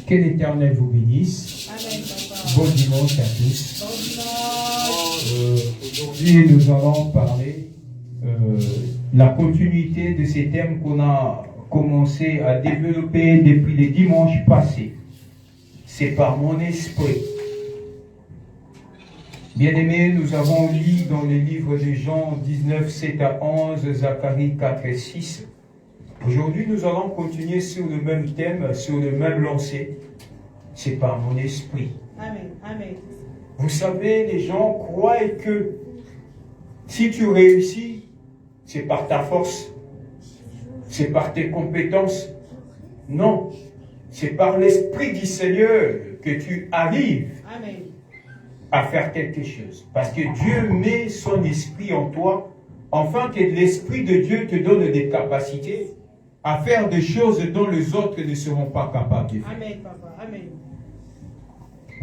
Que l'Éternel vous bénisse. Amen, papa. Bon dimanche à tous. Aujourd'hui, nous allons parler la continuité de ces thèmes qu'on a commencé à développer depuis les dimanches passés. C'est par mon esprit. Bien-aimés, nous avons lu dans le livre de Jean 19, 7 à 11, Zacharie 4 et 6. Aujourd'hui, nous allons continuer sur le même thème, sur le même lancer. C'est par mon esprit. Amen. Amen. Vous savez, les gens croient que si tu réussis, c'est par ta force, c'est par tes compétences. Non, c'est par l'Esprit du Seigneur que tu arrives Amen. à faire quelque chose. Parce que Dieu met son esprit en toi, afin que l'Esprit de Dieu te donne des capacités à faire des choses dont les autres ne seront pas capables de faire. Amen, papa. Amen.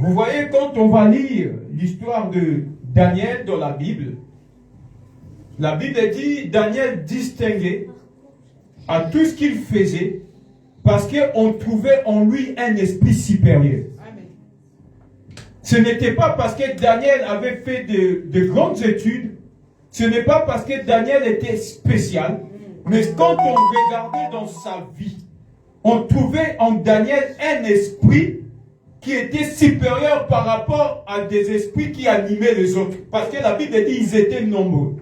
Vous voyez, quand on va lire l'histoire de Daniel dans la Bible dit Daniel distinguait à tout ce qu'il faisait parce qu'on trouvait en lui un esprit supérieur. Amen. Ce n'était pas parce que Daniel avait fait de grandes études, ce n'est pas parce que Daniel était spécial, mais quand on regardait dans sa vie, on trouvait en Daniel un esprit qui était supérieur par rapport à des esprits qui animaient les autres. Parce que la Bible dit qu'ils étaient nombreux.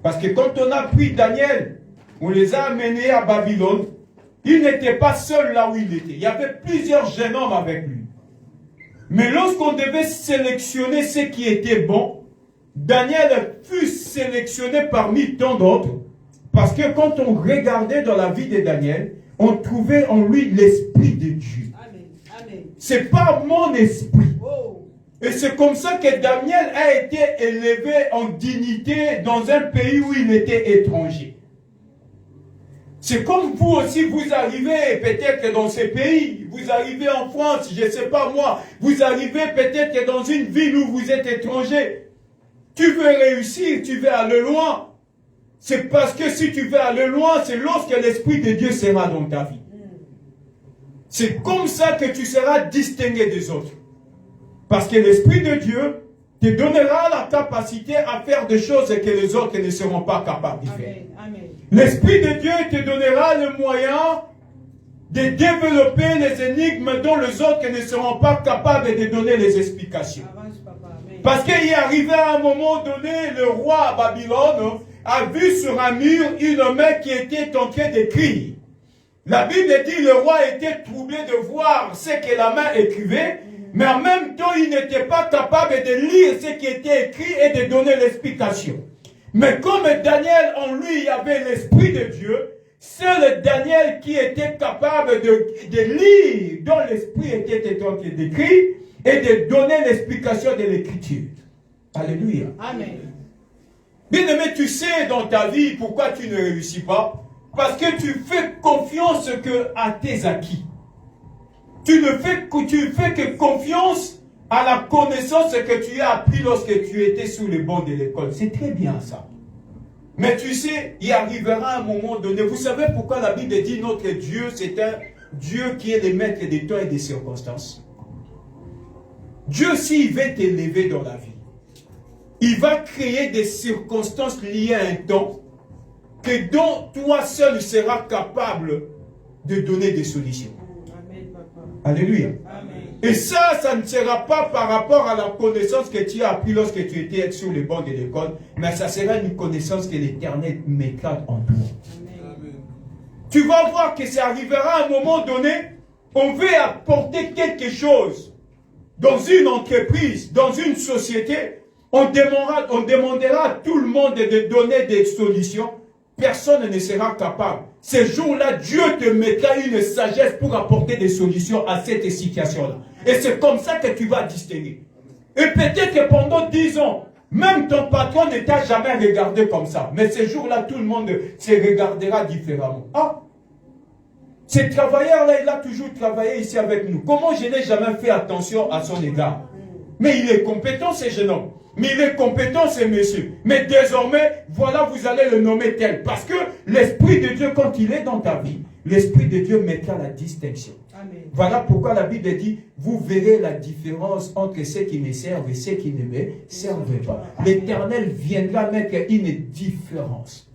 Parce que quand on a pris Daniel, on les a amenés à Babylone, il n'était pas seul là où il était. Il y avait plusieurs jeunes hommes avec lui. Mais lorsqu'on devait sélectionner ceux qui étaient bons, Daniel fut sélectionné parmi tant d'autres. Parce que quand on regardait dans la vie de Daniel, on trouvait en lui l'esprit de Dieu. C'est pas mon esprit. Oh. Et c'est comme ça que Daniel a été élevé en dignité dans un pays où il était étranger. C'est comme vous aussi, vous arrivez peut-être dans ces pays, vous arrivez en France, je ne sais pas moi, vous arrivez peut-être dans une ville où vous êtes étranger. Tu veux réussir, tu veux aller loin. C'est parce que si tu veux aller loin, c'est lorsque l'Esprit de Dieu sera dans ta vie. C'est comme ça que tu seras distingué des autres. Parce que l'Esprit de Dieu te donnera la capacité à faire des choses que les autres ne seront pas capables de faire. L'Esprit de Dieu te donnera le moyen de développer les énigmes dont les autres ne seront pas capables de donner les explications. Parce qu'il est arrivé à un moment donné, le roi à Babylone a vu sur un mur une main qui était en train d'écrire. La Bible dit le roi était troublé de voir ce que la main écrivait, mais en même temps il n'était pas capable de lire ce qui était écrit et de donner l'explication. Mais comme Daniel en lui avait l'Esprit de Dieu, seul Daniel qui était capable de lire, dont l'Esprit était en train d'écrire et de donner l'explication de l'Écriture. Alléluia. Amen. Bien-aimé, tu sais dans ta vie pourquoi tu ne réussis pas? Parce que tu fais confiance à tes acquis. Tu fais que confiance à la connaissance que tu as appris lorsque tu étais sous les bancs de l'école. C'est très bien ça. Mais tu sais, il arrivera un moment donné. Vous savez pourquoi la Bible dit notre Dieu, c'est un Dieu qui est le maître des temps et des circonstances. Dieu, s'il veut t'élever dans la vie, il va créer des circonstances liées à un temps que dont toi seul seras capable de donner des solutions. Amen, papa. Alléluia. Amen. Et ça ne sera pas par rapport à la connaissance que tu as appris lorsque tu étais sur les bancs de l'école, mais ça sera une connaissance que l'Éternel mettra en toi. Amen. Tu vas voir que ça arrivera à un moment donné, on veut apporter quelque chose dans une entreprise, dans une société, on demandera à tout le monde de donner des solutions. Personne ne sera capable. Ce jour-là, Dieu te mettra une sagesse pour apporter des solutions à cette situation-là. Et c'est comme ça que tu vas distinguer. Et peut-être que pendant 10 ans, même ton patron ne t'a jamais regardé comme ça. Mais ce jour-là, tout le monde se regardera différemment. Ah, ce travailleur-là, il a toujours travaillé ici avec nous. Comment je n'ai jamais fait attention à son égard? Mais il est compétent, ce jeune homme. Mais il est compétent, ce monsieur. Mais désormais, voilà, vous allez le nommer tel. Parce que l'Esprit de Dieu, quand il est dans ta vie, l'Esprit de Dieu mettra la distinction. Amen. Voilà pourquoi la Bible dit, vous verrez la différence entre ceux qui me servent et ceux qui ne me servent pas. L'Éternel viendra mettre une différence.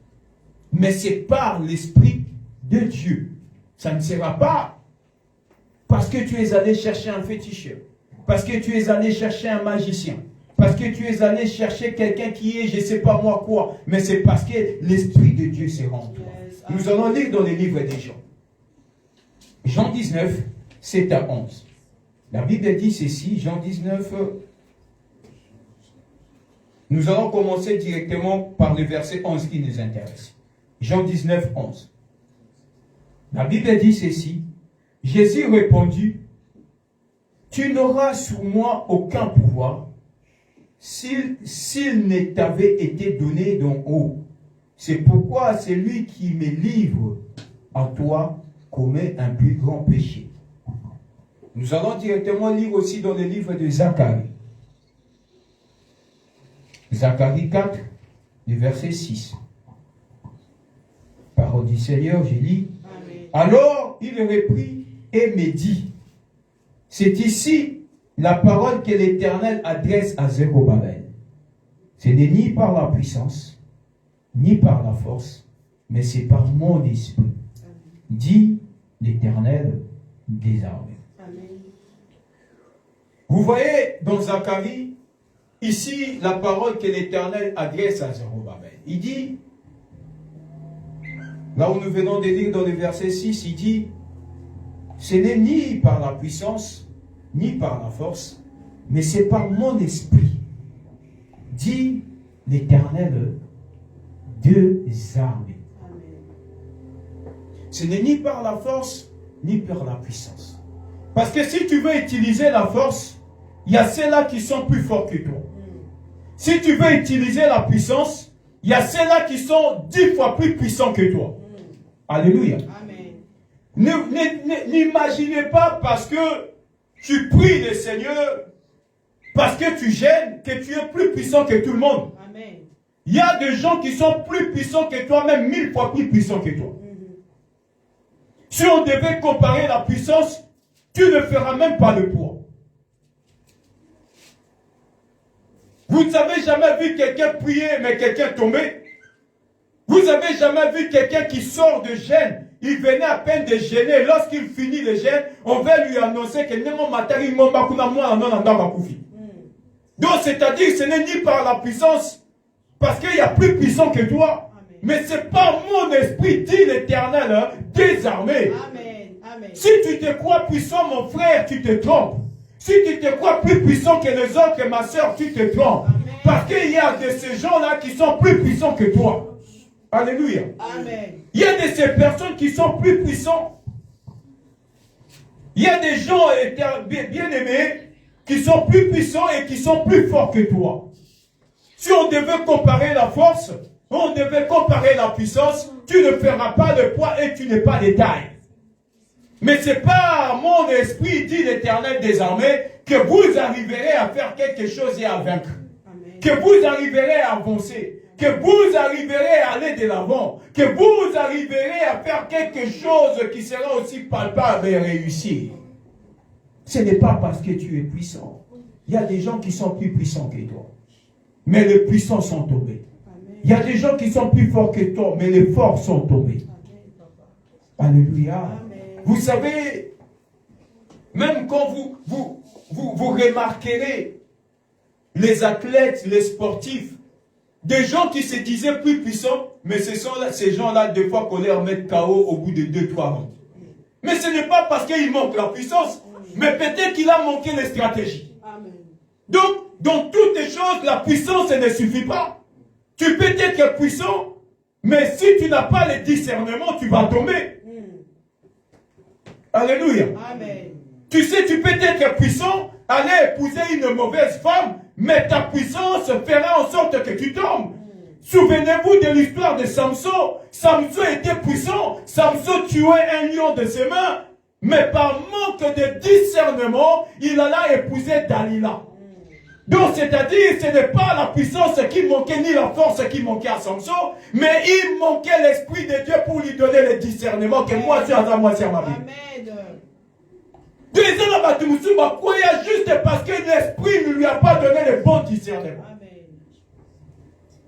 Mais c'est par l'Esprit de Dieu. Ça ne sera pas parce que tu es allé chercher un féticheur, parce que tu es allé chercher un magicien, parce que tu es allé chercher quelqu'un qui est je ne sais pas moi quoi, mais c'est parce que l'Esprit de Dieu s'est en toi. Nous allons lire dans les livres des Jean. Jean 19, 7 à 11. La Bible dit ceci, Jean 19. Nous allons commencer directement par le verset 11 qui nous intéresse. Jean 19, 11. La Bible dit ceci. Jésus répondit, tu n'auras sur moi aucun pouvoir s'il ne t'avait été donné d'en haut. C'est pourquoi celui qui me livre à toi commet un plus grand péché. Nous allons directement lire aussi dans le livre de Zacharie. Zacharie 4, le verset 6. Parole du Seigneur, j'ai lu. Alors il reprit et me dit, c'est ici la parole que l'Éternel adresse à Zerubabel. Ce n'est ni par la puissance, ni par la force, mais c'est par mon esprit, dit l'Éternel des armées. Vous voyez dans Zacharie, ici, la parole que l'Éternel adresse à Zerubabel. Il dit, là où nous venons de lire dans le verset 6, il dit, ce n'est ni par la puissance, ni par la force, mais c'est par mon esprit, dit l'Éternel des armées. Ce n'est ni par la force, ni par la puissance. Parce que si tu veux utiliser la force, il y a ceux-là qui sont plus forts que toi. Si tu veux utiliser la puissance, il y a ceux-là qui sont 10 fois plus puissants que toi. Alléluia. N'imaginez pas parce que tu pries le Seigneur, parce que tu gênes, que tu es plus puissant que tout le monde. Amen. Il y a des gens qui sont plus puissants que toi, même 1000 fois plus puissants que toi. Si on devait comparer la puissance, tu ne feras même pas le poids. Vous n'avez jamais vu quelqu'un prier, mais quelqu'un tomber? Vous n'avez jamais vu quelqu'un qui sort de gêne? Il venait à peine de gêner. Lorsqu'il finit le gêne, on va lui annoncer que donc, c'est-à-dire que ce n'est ni par la puissance, parce qu'il y a plus puissant que toi. Amen. Mais c'est par mon esprit, dit l'Éternel, hein, des armées. Amen. Amen. Si tu te crois puissant, mon frère, tu te trompes. Si tu te crois plus puissant que les autres, ma soeur, tu te trompes. Amen. Parce qu'il y a de ces gens-là qui sont plus puissants que toi. Alléluia. Amen. Il y a de ces personnes qui sont plus puissants. Il y a des gens bien-aimés qui sont plus puissants et qui sont plus forts que toi. Si on devait comparer la force, on devait comparer la puissance, tu ne feras pas le poids et tu n'es pas de taille. Mais c'est par mon esprit, dit l'Éternel des armées, que vous arriverez à faire quelque chose et à vaincre. Amen. Que vous arriverez à avancer. Que vous arriverez à aller de l'avant. Que vous arriverez à faire quelque chose qui sera aussi palpable et réussi. Ce n'est pas parce que tu es puissant. Il y a des gens qui sont plus puissants que toi. Mais les puissants sont tombés. Amen. Il y a des gens qui sont plus forts que toi, mais les forts sont tombés. Amen. Alléluia. Amen. Vous savez, même quand vous remarquerez les athlètes, les sportifs, des gens qui se disaient plus puissants, mais ce sont là, ces gens-là, des fois, qu'on leur met KO au bout de 2-3 rounds. Mais ce n'est pas parce qu'il manque la puissance, mais peut-être qu'il a manqué les stratégies. Amen. Donc, dans toutes les choses, la puissance ne suffit pas. Tu peux être puissant, mais si tu n'as pas le discernement, tu vas tomber. Alléluia. Amen. Tu sais, tu peux être puissant, aller épouser une mauvaise femme, mais ta puissance fera en sorte que tu tombes. Souvenez-vous de l'histoire de Samson. Samson était puissant. Samson tuait un lion de ses mains, mais par manque de discernement, il alla épouser Dalila. Donc, c'est-à-dire, ce n'est pas la puissance qui manquait, ni la force qui manquait à Samson, mais il manquait l'Esprit de Dieu pour lui donner le discernement que moi, c'est à moi, c'est à ma vie. Amen. Juste parce que l'Esprit ne lui a pas donné le bon discernement.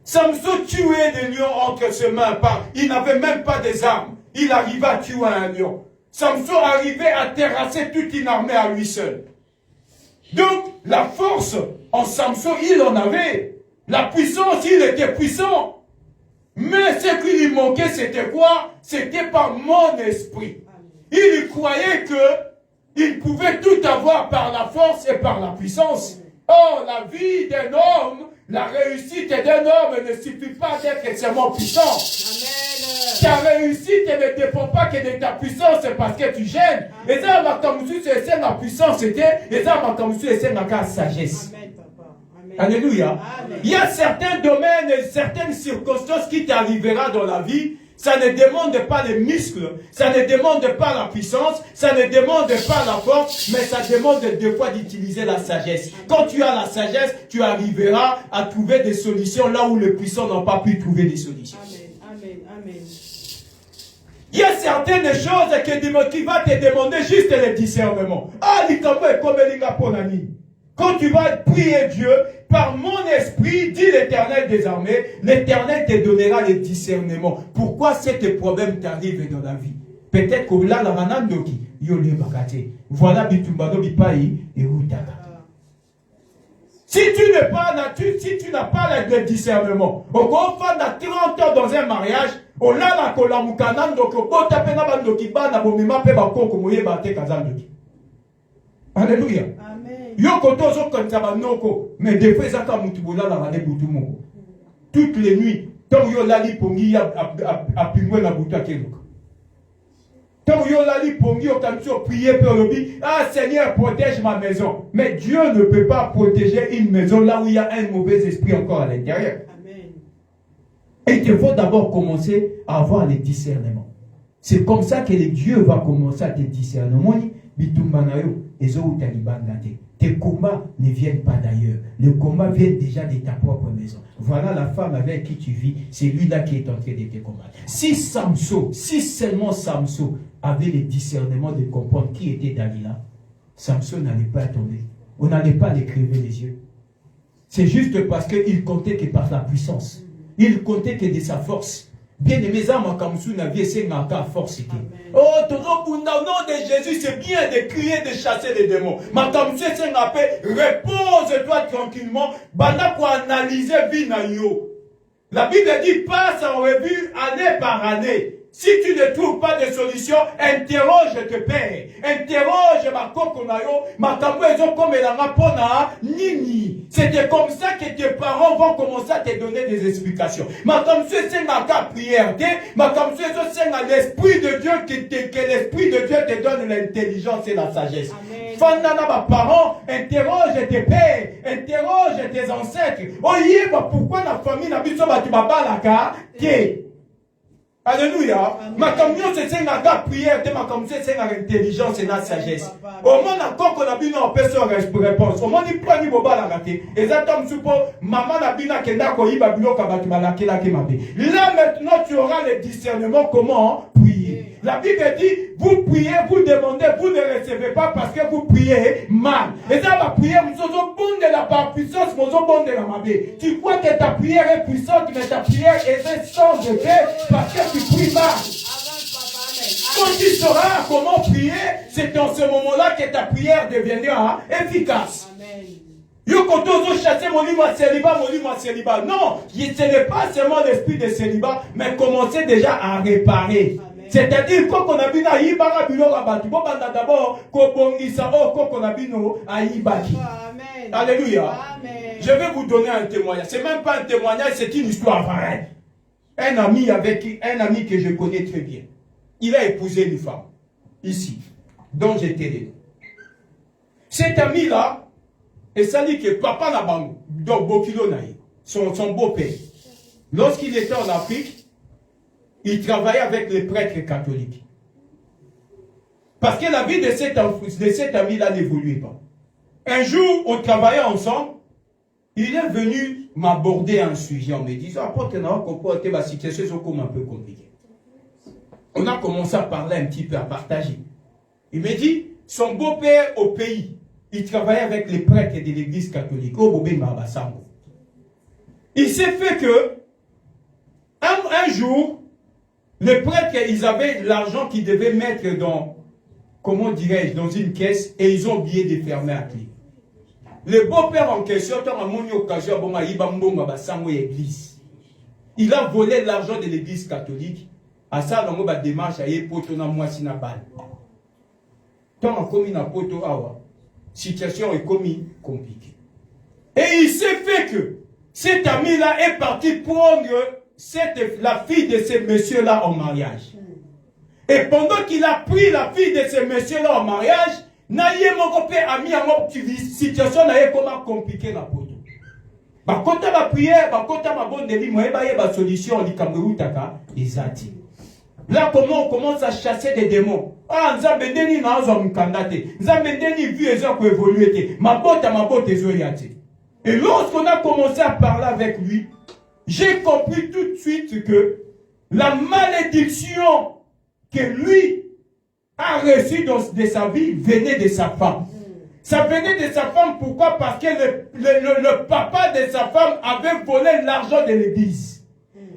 Samson tuait des lions entre ses mains. Il n'avait même pas des armes. Il arrivait à tuer un lion. Samson arrivait à terrasser toute une armée à lui seul. Donc, la force en Samson, il en avait. La puissance, il était puissant. Mais ce qui lui manquait, c'était quoi? C'était par mon esprit. Il croyait qu'il pouvait tout avoir par la force et par la puissance. Or, la vie d'un homme, la réussite d'un homme ne suffit pas d'être extrêmement puissant. Amen. Ta réussite ne dépend pas que de ta puissance parce que tu gênes. Et ça, c'est la puissance, et ça, c'est la sagesse. Amen, papa. Amen. Alléluia. Amen. Il y a certains domaines et certaines circonstances qui t'arriveront dans la vie. Ça ne demande pas les muscles, ça ne demande pas la puissance, ça ne demande pas la force, mais ça demande des fois d'utiliser la sagesse. Quand tu as la sagesse, tu arriveras à trouver des solutions là où les puissants n'ont pas pu trouver des solutions. Amen, amen, amen. Il y a certaines choses qui va te demander juste le discernement. Quand tu vas prier Dieu, par mon esprit, dit l'Éternel des armées, l'Éternel te donnera le discernement. Pourquoi ces problèmes t'arrivent dans la vie? Peut-être que là, la manandoki, yole bakate. Voilà bitumbado bipai et utaka. Si tu n'as pas le discernement, au grand fan de 30 ans dans un mariage, on a la kolamukana, donc au bout de la bandoki, bana bomima pe bako komoye bate kazandoki. Alléluia. Mais des fois, ça toutes les nuits, tant yo lali pongi a pingwe na buta keluka. Tant yo lali pongi o kamso prier pour le bi, ah Seigneur protège ma maison. Mais Dieu ne peut pas protéger une maison là où il y a un mauvais esprit encore à l'intérieur. Et il te faut d'abord commencer à avoir le discernement. C'est comme ça que Dieu va commencer à te discerner. Tes combats ne viennent pas d'ailleurs. Les combats viennent déjà de ta propre maison. Voilà la femme avec qui tu vis. C'est lui-là qui est en train de te combattre. Si seulement Samson avait le discernement de comprendre qui était Dalila, Samson n'allait pas tomber. On n'allait pas lui crever les yeux. C'est juste parce qu'il comptait que par la puissance. Il comptait que de sa force. Bien aimé, âmes comme sous la vie, c'est ma force. Oh, au nom de Jésus, c'est bien de crier, de chasser les démons. Ma comme c'est un appel, repose-toi tranquillement. Banda pour analyser vie na yo. La Bible dit, passe en revue année par année. Si tu ne trouves pas de solution, interroge tes pères. Interroge ma kokonayo, ma kamwezo comme la rapona, nini. C'était comme ça que tes parents vont commencer à te donner des explications. Ma comme c'est ma prière, ma comme c'est l'esprit de Dieu que l'esprit de Dieu te donne l'intelligence et la sagesse. Fandana ma parents, interroge tes pères, interroge tes ancêtres. Oye, pourquoi la famille n'a plus de babalaka, Alléluia. Ma camion c'est la prière, ma camion c'est l'intelligence et la sagesse. Au moins encore qu'on a bien en personne réponse. Au moins il prend ni boba la gâté. Exactement suppo maman n'a bien kenda ko iba bilo kabatu malaki la kemabe. Là maintenant tu auras le discernement comment prier. La Bible dit vous priez, vous demandez, vous ne recevez pas parce que vous priez mal. Et ça va prier nous sommes bon de la par puissance, nous sommes bon de la mabé. Tu crois que ta prière est puissante mais ta prière est sans effet parce que tu prie mal. Quand tu sauras comment prier, c'est dans ce moment-là que ta prière deviendra efficace. Yokotozo chasser mon livre à célibat. Non, ce n'est pas seulement l'esprit de célibat, mais commencer déjà à réparer. C'est-à-dire, quand on a vu na yibara bilo rabati, bon banda d'abord, kobongisa o koko na bino a yibaki. Alléluia. Je vais vous donner un témoignage. C'est même pas un témoignage, c'est une histoire vraie. Un ami que je connais très bien. Il a épousé une femme, ici, dont j'étais né. Cet ami-là, et ça dit que papa n'a pas donc Bokilo Naï, son beau-père. Lorsqu'il était en Afrique, il travaillait avec les prêtres catholiques. Parce que la vie de cet ami-là n'évoluait pas. Un jour, on travaillait ensemble, il est venu m'aborder un sujet en me disant, apôtre, la situation est comme un peu compliquée. On a commencé à parler un petit peu, à partager. Il me dit, son beau-père au pays, il travaillait avec les prêtres de l'église catholique, au Bobé Mabasango. Il s'est fait que, un jour, les prêtres, ils avaient l'argent qu'ils devaient mettre dans, comment dirais-je, dans une caisse, et ils ont oublié de fermer à clé. Le beau-père en question, il a volé l'argent de l'église catholique. À ça, on a démarche à poto na moi si na balle. Tant on commis na poto awa, situation est commis compliquée. Et il s'est fait que cet ami-là est parti prendre la fille de ce monsieur-là en mariage. Et pendant qu'il a pris la fille de ce monsieur-là en mariage, naïe mon copain ami à moi situation naïe comment compliquée na poto. Bah quand on va prier, bah quand on va bonne débit, moi bah y a solution li kamberu taka ezati. Là comment on commence à chasser des démons. Ah nzambendeni na azo mkandate. Nzambendeni vu ezo ko évoluer te. Ma botte ezo yate. Et lorsqu'on a commencé à parler avec lui, j'ai compris tout de suite que la malédiction que lui a reçue de sa vie venait de sa femme. Ça venait de sa femme, pourquoi? Parce que le papa de sa femme avait volé l'argent de l'église.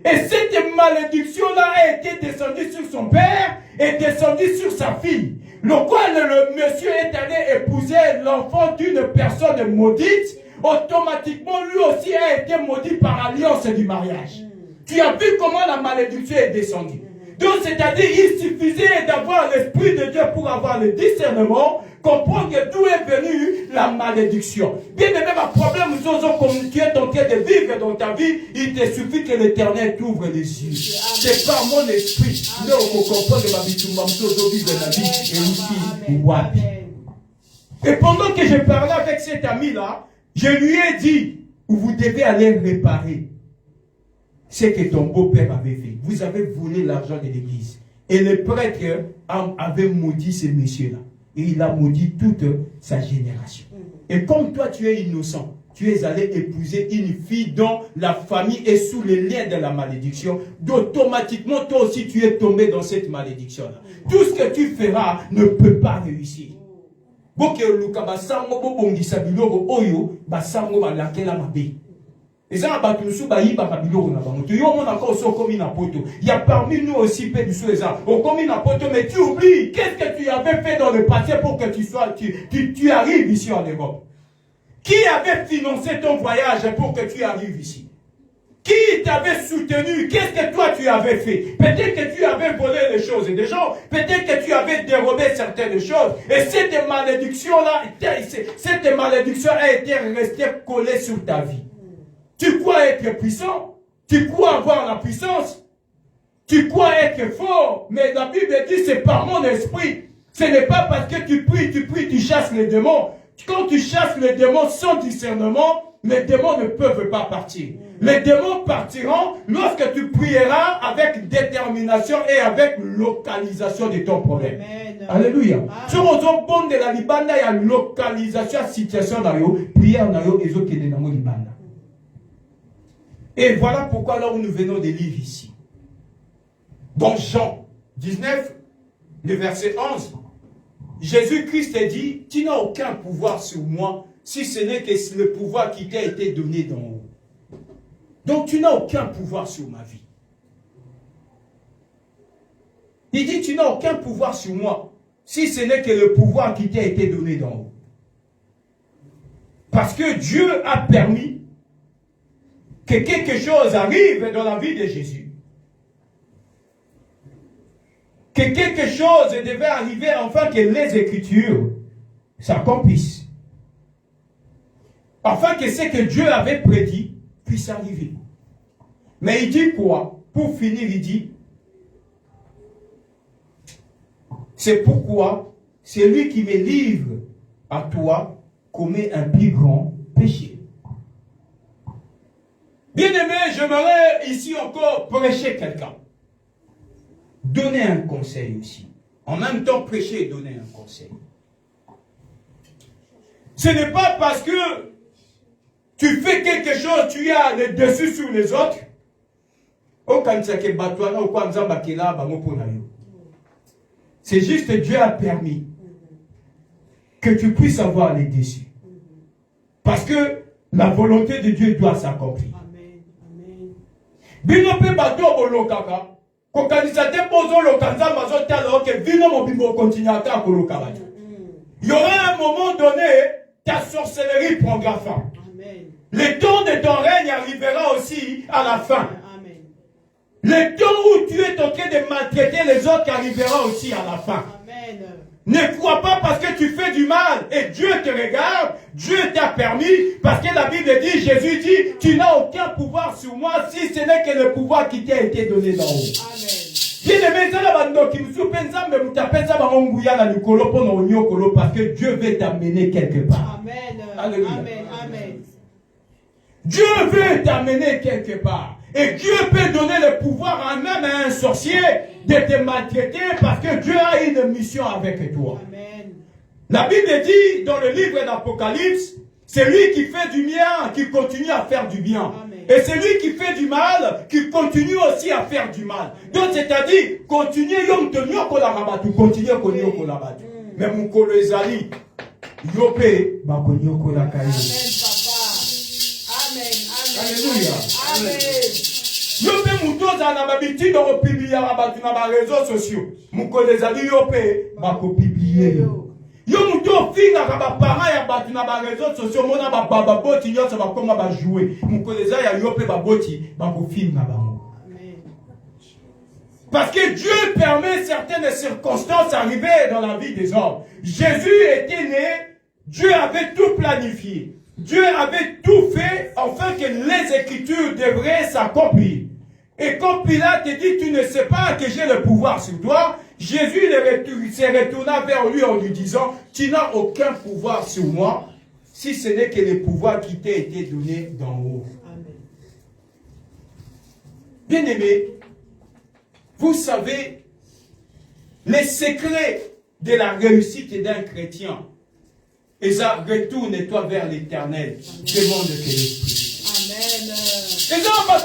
Et cette malédiction-là a été descendue sur son père et descendue sur sa fille. Le monsieur est allé épouser l'enfant d'une personne maudite. Automatiquement, lui aussi a été maudit par alliance du mariage. Tu as vu comment la malédiction est descendue. Donc, c'est-à-dire, il suffisait d'avoir l'Esprit de Dieu pour avoir le discernement, comprendre d'où est venue la malédiction. Bien aimé, ma problème, comme tu es en train de vivre dans ta vie, il te suffit que l'Éternel t'ouvre les yeux. C'est par mon esprit. Là, on comprend que ma vie, tout le monde vit de la vie, et aussi, wapi. Et pendant que je parlais avec cet ami-là, je lui ai dit, vous devez aller réparer ce que ton beau-père avait fait. Vous avez volé l'argent de l'église. Et le prêtre avait maudit ce monsieur-là. Et il a maudit toute sa génération. Et comme toi, tu es innocent, tu es allé épouser une fille dont la famille est sous les liens de la malédiction. Automatiquement, toi aussi, tu es tombé dans cette malédiction-là. Tout ce que tu feras ne peut pas réussir. Il y a parmi nous aussi peu de choses. Mais tu oublies, qu'est-ce que tu avais fait dans le passé pour que tu arrives ici en Europe? Qui avait financé ton voyage pour que tu arrives ici? Qui t'avait soutenu? Qu'est-ce que toi tu avais fait? Peut-être que tu avais volé les choses des gens. Peut-être que tu avais dérobé certaines choses. Et cette malédiction-là, cette malédiction a été restée collée sur ta vie. Tu crois être puissant? Tu crois avoir la puissance? Tu crois être fort? Mais la Bible dit c'est par mon esprit. Ce n'est pas parce que tu pries, tu chasses les démons. Quand tu chasses les démons sans discernement, les démons ne peuvent pas partir. Les démons partiront lorsque tu prieras avec détermination et avec localisation de ton problème. Amen. Alléluia. Sur aux bon de la libanda, il y a localisation, situation dans yo, prière dans yo, et qui est dans le libanda. Et voilà pourquoi là où nous venons de lire ici. Dans Jean 19, le verset 11, Jésus-Christ a dit, tu n'as aucun pouvoir sur moi, si ce n'est que le pouvoir qui t'a été donné d'en haut. Donc tu n'as aucun pouvoir sur ma vie. Il dit, tu n'as aucun pouvoir sur moi, si ce n'est que le pouvoir qui t'a été donné d'en haut. Parce que Dieu a permis que quelque chose arrive dans la vie de Jésus. Que quelque chose devait arriver afin que les Écritures s'accomplissent. Afin que ce que Dieu avait prédit puisse arriver. Mais il dit quoi? Pour finir, il dit, c'est pourquoi celui qui me livre à toi commet un plus grand péché. Bien-aimé, j'aimerais ici encore prêcher quelqu'un. Donner un conseil aussi. En même temps, prêcher et donner un conseil. Ce n'est pas parce que tu fais quelque chose, tu as le dessus sur les autres. C'est juste Dieu a permis que tu puisses avoir les dessus. Parce que la volonté de Dieu doit s'accomplir. Il y aura un moment donné, ta sorcellerie prendra fin. Le temps de ton règne arrivera aussi à la fin. Le temps où tu es en train de maltraiter les autres arrivera aussi à la fin. Ne crois pas parce que tu fais du mal et Dieu te regarde, Dieu t'a permis, parce que la Bible dit, Jésus dit, tu n'as aucun pouvoir sur moi si ce n'est que le pouvoir qui t'a été donné d'en haut. Parce que Dieu veut t'amener quelque part. Amen. Alléluia. Amen. Amen. Dieu veut t'amener quelque part. Et Dieu peut donner le pouvoir à même à un sorcier de te maltraiter parce que Dieu a une mission avec toi. Amen. La Bible dit dans le livre d'Apocalypse, c'est lui qui fait du bien, qui continue à faire du bien. Amen. Et c'est lui qui fait du mal, qui continue aussi à faire du mal. Donc c'est-à-dire, continuez yom tenir ko la rabatu, continuez konyo ko la rabatu. Mais mon kolo ezali, yope ba konyo ko la kayo. Amen, papa. Amen. Amen. Alléluia. Amen. Yope mutoza na babiti do publier rabatu na ba réseaux sociaux. Mon kolo ezali yope ba ko publier. Yo muto finga kaba para ya batu na ba réseaux sociaux mona ba baba boti nyonso ba koma ba jouer. Mon kolo ezali ya yope ba boti ba ko finga ba. Parce que Dieu permet certaines circonstances arriver dans la vie des hommes. Jésus était né, Dieu avait tout planifié. Dieu avait tout fait afin que les Écritures devraient s'accomplir. Et quand Pilate dit, tu ne sais pas que j'ai le pouvoir sur toi, Jésus s'est retourné vers lui en lui disant, tu n'as aucun pouvoir sur moi, si ce n'est que le pouvoir qui t'a été donné d'en haut. Bien-aimés, vous savez, les secrets de la réussite d'un chrétien, et ça, retourne-toi vers l'éternel, demande que l'esprit. Amen. Et là, parce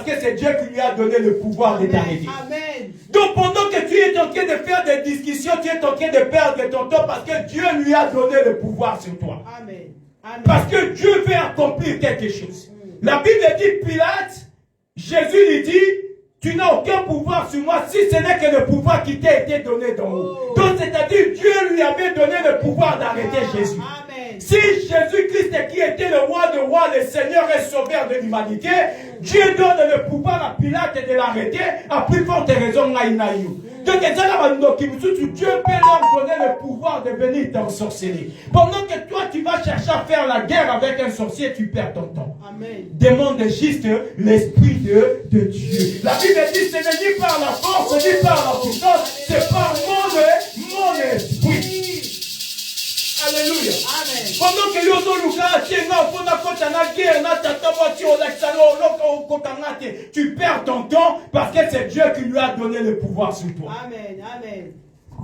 que c'est Dieu qui lui a donné le pouvoir de t'arrêter. Amen. Donc pendant que tu es en train de faire des discussions, tu es en train de perdre ton temps parce que Dieu lui a donné le pouvoir sur toi. Amen. Amen. Parce que Dieu veut accomplir quelque chose. La Bible dit, Pilate, Jésus lui dit, tu n'as aucun pouvoir sur moi si ce n'est que le pouvoir qui t'a été donné d'en haut. Donc c'est-à-dire Dieu lui avait donné le pouvoir d'arrêter Jésus. Amen. Si Jésus-Christ qui était le roi de rois, le Seigneur et sauveur de l'humanité, Dieu donne le pouvoir à Pilate de l'arrêter, à plus forte raison Naïnaïou. Donc Dieu peut leur donner le pouvoir de venir t'ensorceler. Pendant que toi tu vas chercher à faire la guerre avec un sorcier, tu perds ton temps. Amen. Demande juste l'esprit de Dieu. La Bible dit, ce n'est ni par la force, ni par la puissance, c'est par mon esprit. Alléluia. Amen. Pendant que yozo luka tienga pona kota na guerre na tatabati olaksalo loko kokangate, tu perds ton temps parce que c'est Dieu qui lui a donné le pouvoir sur toi. Amen. Amen.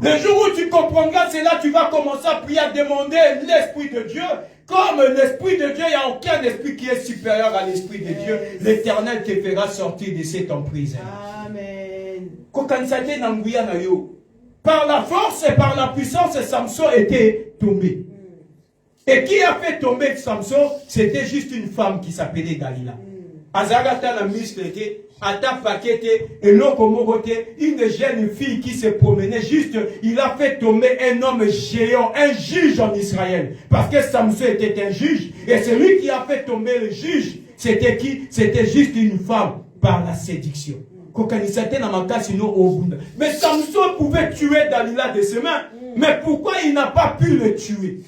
Le jour où tu comprendras, c'est là que tu vas commencer à prier, à demander l'esprit de Dieu. Comme l'esprit de Dieu, il n'y a aucun esprit qui est supérieur à l'esprit de Dieu. L'Éternel te fera sortir de cette emprise. Amen. Kokanisate na nguya na yo. Par la force et par la puissance, Samson était tombé. Et qui a fait tomber Samson? C'était juste une femme qui s'appelait Dalila. Azagata la muscle était, Ata Pakete, et l'Okomogote, une jeune fille qui se promenait juste, il a fait tomber un homme géant, un juge en Israël. Parce que Samson était un juge, et celui qui a fait tomber le juge, c'était qui? C'était juste une femme par la séduction. Mais Samson pouvait tuer Dalila de ses mains. Mais pourquoi il n'a pas pu le tuer?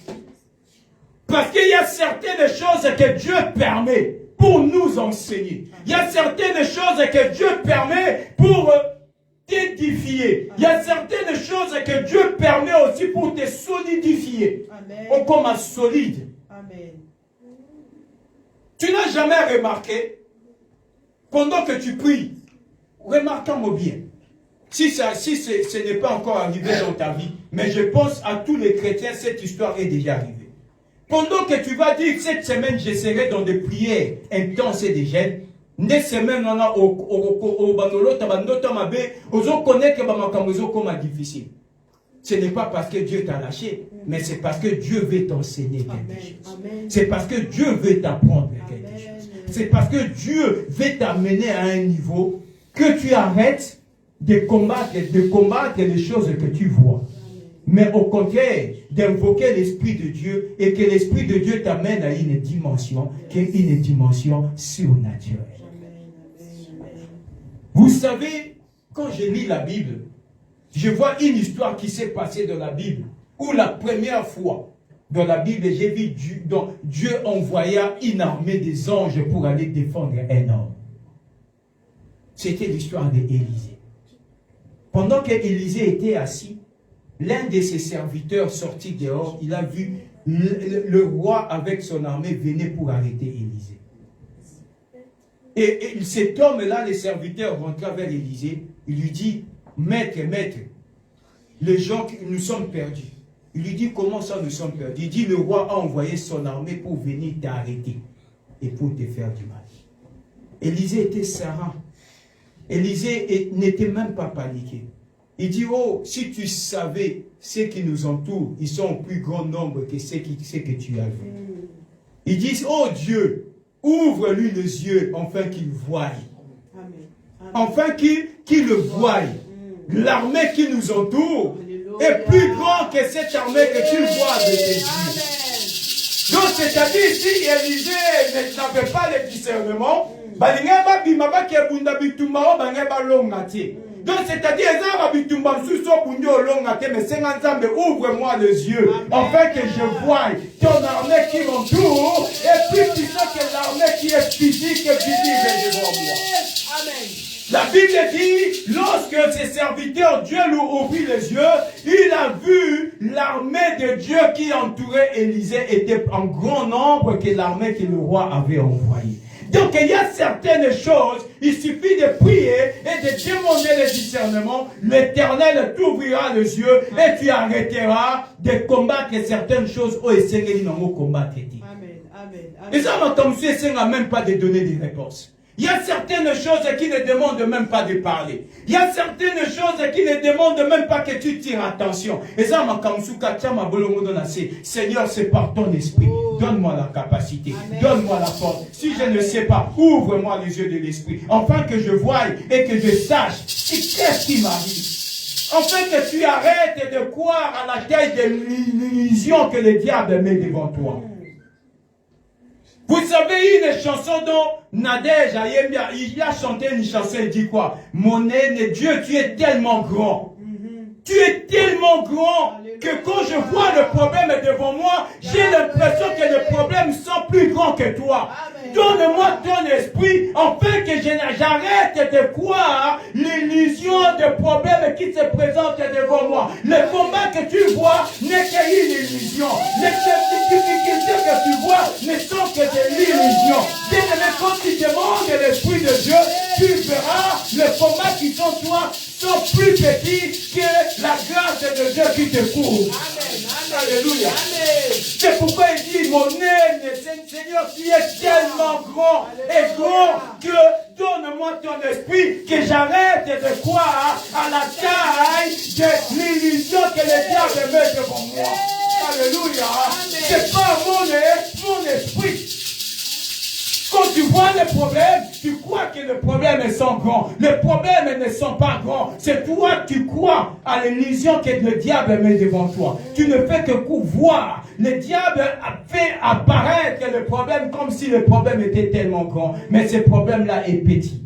Parce qu'il y a certaines choses que Dieu permet pour nous enseigner. Il y a certaines choses que Dieu permet pour t'édifier. Il y a certaines choses que Dieu permet aussi pour te solidifier. Amen. On commence solide. Amen. Tu n'as jamais remarqué, pendant que tu pries, remarquons-moi bien. Si ce n'est pas encore arrivé dans ta vie, mais je pense à tous les chrétiens, cette histoire est déjà arrivée. Pendant que tu vas dire, cette semaine, j'essaierai dans des prières intenses et des jeûnes, des semaines, on a au bandolo, tabandoto mabe, ozo connaître que bamakamozo comme difficile. Ce n'est pas parce que Dieu t'a lâché, mais c'est parce que Dieu veut t'enseigner quelque chose. C'est parce que Dieu veut t'apprendre quelque chose. C'est parce que Dieu veut t'amener à un niveau que tu arrêtes de combattre les choses que tu vois. Mais au contraire, d'invoquer l'Esprit de Dieu et que l'Esprit de Dieu t'amène à une dimension qui est une dimension surnaturelle. Vous savez, quand je lis la Bible, je vois une histoire qui s'est passée dans la Bible, où la première fois dans la Bible, j'ai vu Dieu envoya une armée des anges pour aller défendre un homme. C'était l'histoire d'Élisée. Pendant qu'Élisée était assis, l'un de ses serviteurs sortit dehors, il a vu le roi avec son armée venir pour arrêter Élisée. Et cet homme-là, les serviteurs rentrent vers Élisée, il lui dit, maître, les gens, nous sommes perdus. Il lui dit, comment ça nous sommes perdus? Il dit, le roi a envoyé son armée pour venir t'arrêter et pour te faire du mal. Élisée était serein. Élisée n'était même pas paniqué. Il dit, oh, si tu savais ceux qui nous entourent, ils sont au plus grand nombre que ceux que tu as vu. Ils disent, oh Dieu, ouvre-lui les yeux, afin qu'il voie. Enfin qu'il le voie. L'armée qui nous entoure est plus grande que cette armée que tu vois de tes yeux. Donc, c'est-à-dire, si Élisée n'avait pas le discernement, donc, c'est-à-dire, ouvre-moi les yeux, afin que je voie ton armée qui m'entoure, et plus puissant que l'armée qui est physique et visible devant moi. Amen. La Bible dit, lorsque ses serviteurs, Dieu lui ouvrit les yeux, il a vu l'armée de Dieu qui entourait Élisée était en grand nombre que l'armée que le roi avait envoyée. Donc il y a certaines choses, il suffit de prier et de demander le discernement, l'Éternel t'ouvrira les yeux et tu arrêteras de combattre certaines choses où il s'est combattre. Amen. Et ça, comme si il n'a même pas de donner des réponses. Il y a certaines choses qui ne demandent même pas de parler. Il y a certaines choses qui ne demandent même pas que tu tires attention. Et ça, Seigneur, c'est par ton esprit. Donne-moi la capacité. Donne-moi la force. Si je ne sais pas, ouvre-moi les yeux de l'esprit. Afin que je voie et que je sache qu'est-ce qui m'arrive. Afin que tu arrêtes de croire à la taille de l'illusion que le diable met devant toi. Vous savez une chanson dont Nadège Ayemia, il a chanté une chanson, il dit quoi? Mon aîné, Dieu, tu es tellement grand. Tu es tellement grand que quand je vois le problème devant moi, j'ai l'impression que les problèmes sont plus grands que toi. Donne-moi ton esprit, afin que j'arrête de croire l'illusion de problèmes qui se présentent devant moi. Le combat que tu vois n'est qu'une illusion. Les difficultés que tu vois ne sont que de l'illusion. Bien-aimé, quand tu demandes l'esprit de Dieu, tu verras les combats qui sont toi sont plus petits que la grâce de Dieu qui te couvre. Alléluia. C'est pourquoi il dit, mon aîné, Seigneur, tu es tellement grand et grand que donne-moi ton esprit, que j'arrête de croire à la taille de l'illusion que le diable met devant moi. Alléluia. C'est pas mon esprit. Quand tu vois les problèmes, tu crois que les problèmes sont grands. Les problèmes ne sont pas grands. C'est toi qui crois à l'illusion que le diable met devant toi. Tu ne fais que voir. Le diable a fait apparaître le problème comme si le problème était tellement grand. Mais ce problème-là est petit.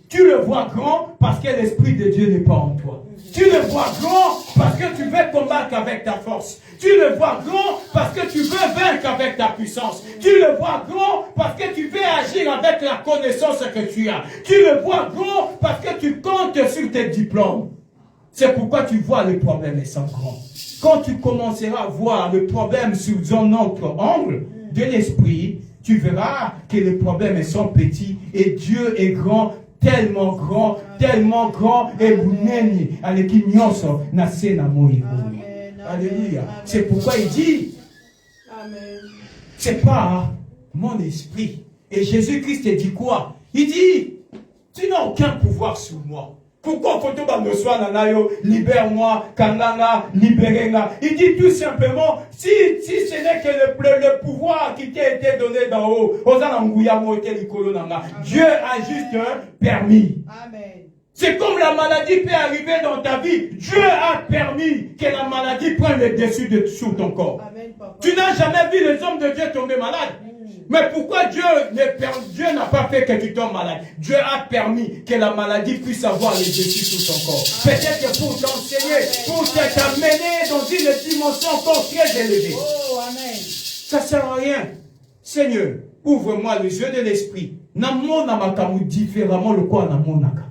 Tu le vois grand parce que l'Esprit de Dieu n'est pas en toi. Tu le vois grand parce que tu veux combattre avec ta force. Tu le vois grand parce que tu veux vaincre avec ta puissance. Tu le vois grand parce que tu veux agir avec la connaissance que tu as. Tu le vois grand parce que tu comptes sur tes diplômes. C'est pourquoi tu vois le problème est sans grand. Quand tu commenceras à voir le problème sous un autre angle de l'esprit, tu verras que les problèmes sont petits et Dieu est grand, tellement grand, et buneni, avec ignoso, na sena moïko. Alléluia. C'est pourquoi il dit, Amen. C'est pas mon esprit. Et Jésus-Christ dit quoi? Il dit, tu n'as aucun pouvoir sur moi. Pourquoi faut libère-moi, kanganga, libérez-moi. Il dit tout simplement, si ce n'est que le pouvoir qui t'a été donné d'en haut, Dieu a juste permis. Amen. C'est comme la maladie peut arriver dans ta vie. Dieu a permis que la maladie prenne le dessus sur ton corps. Amen, papa. Tu n'as jamais vu les hommes de Dieu tomber malades. Mais pourquoi Dieu n'a pas fait que tu tombes malade? Dieu a permis que la maladie puisse avoir le dessus sur ton corps. Peut-être que pour t'enseigner, pour t'amener dans une dimension encore très élevée. Oh, amen. Ça ne sert à rien. Seigneur, ouvre-moi les yeux de l'esprit. Namona makamu différemment le quoi namonaka.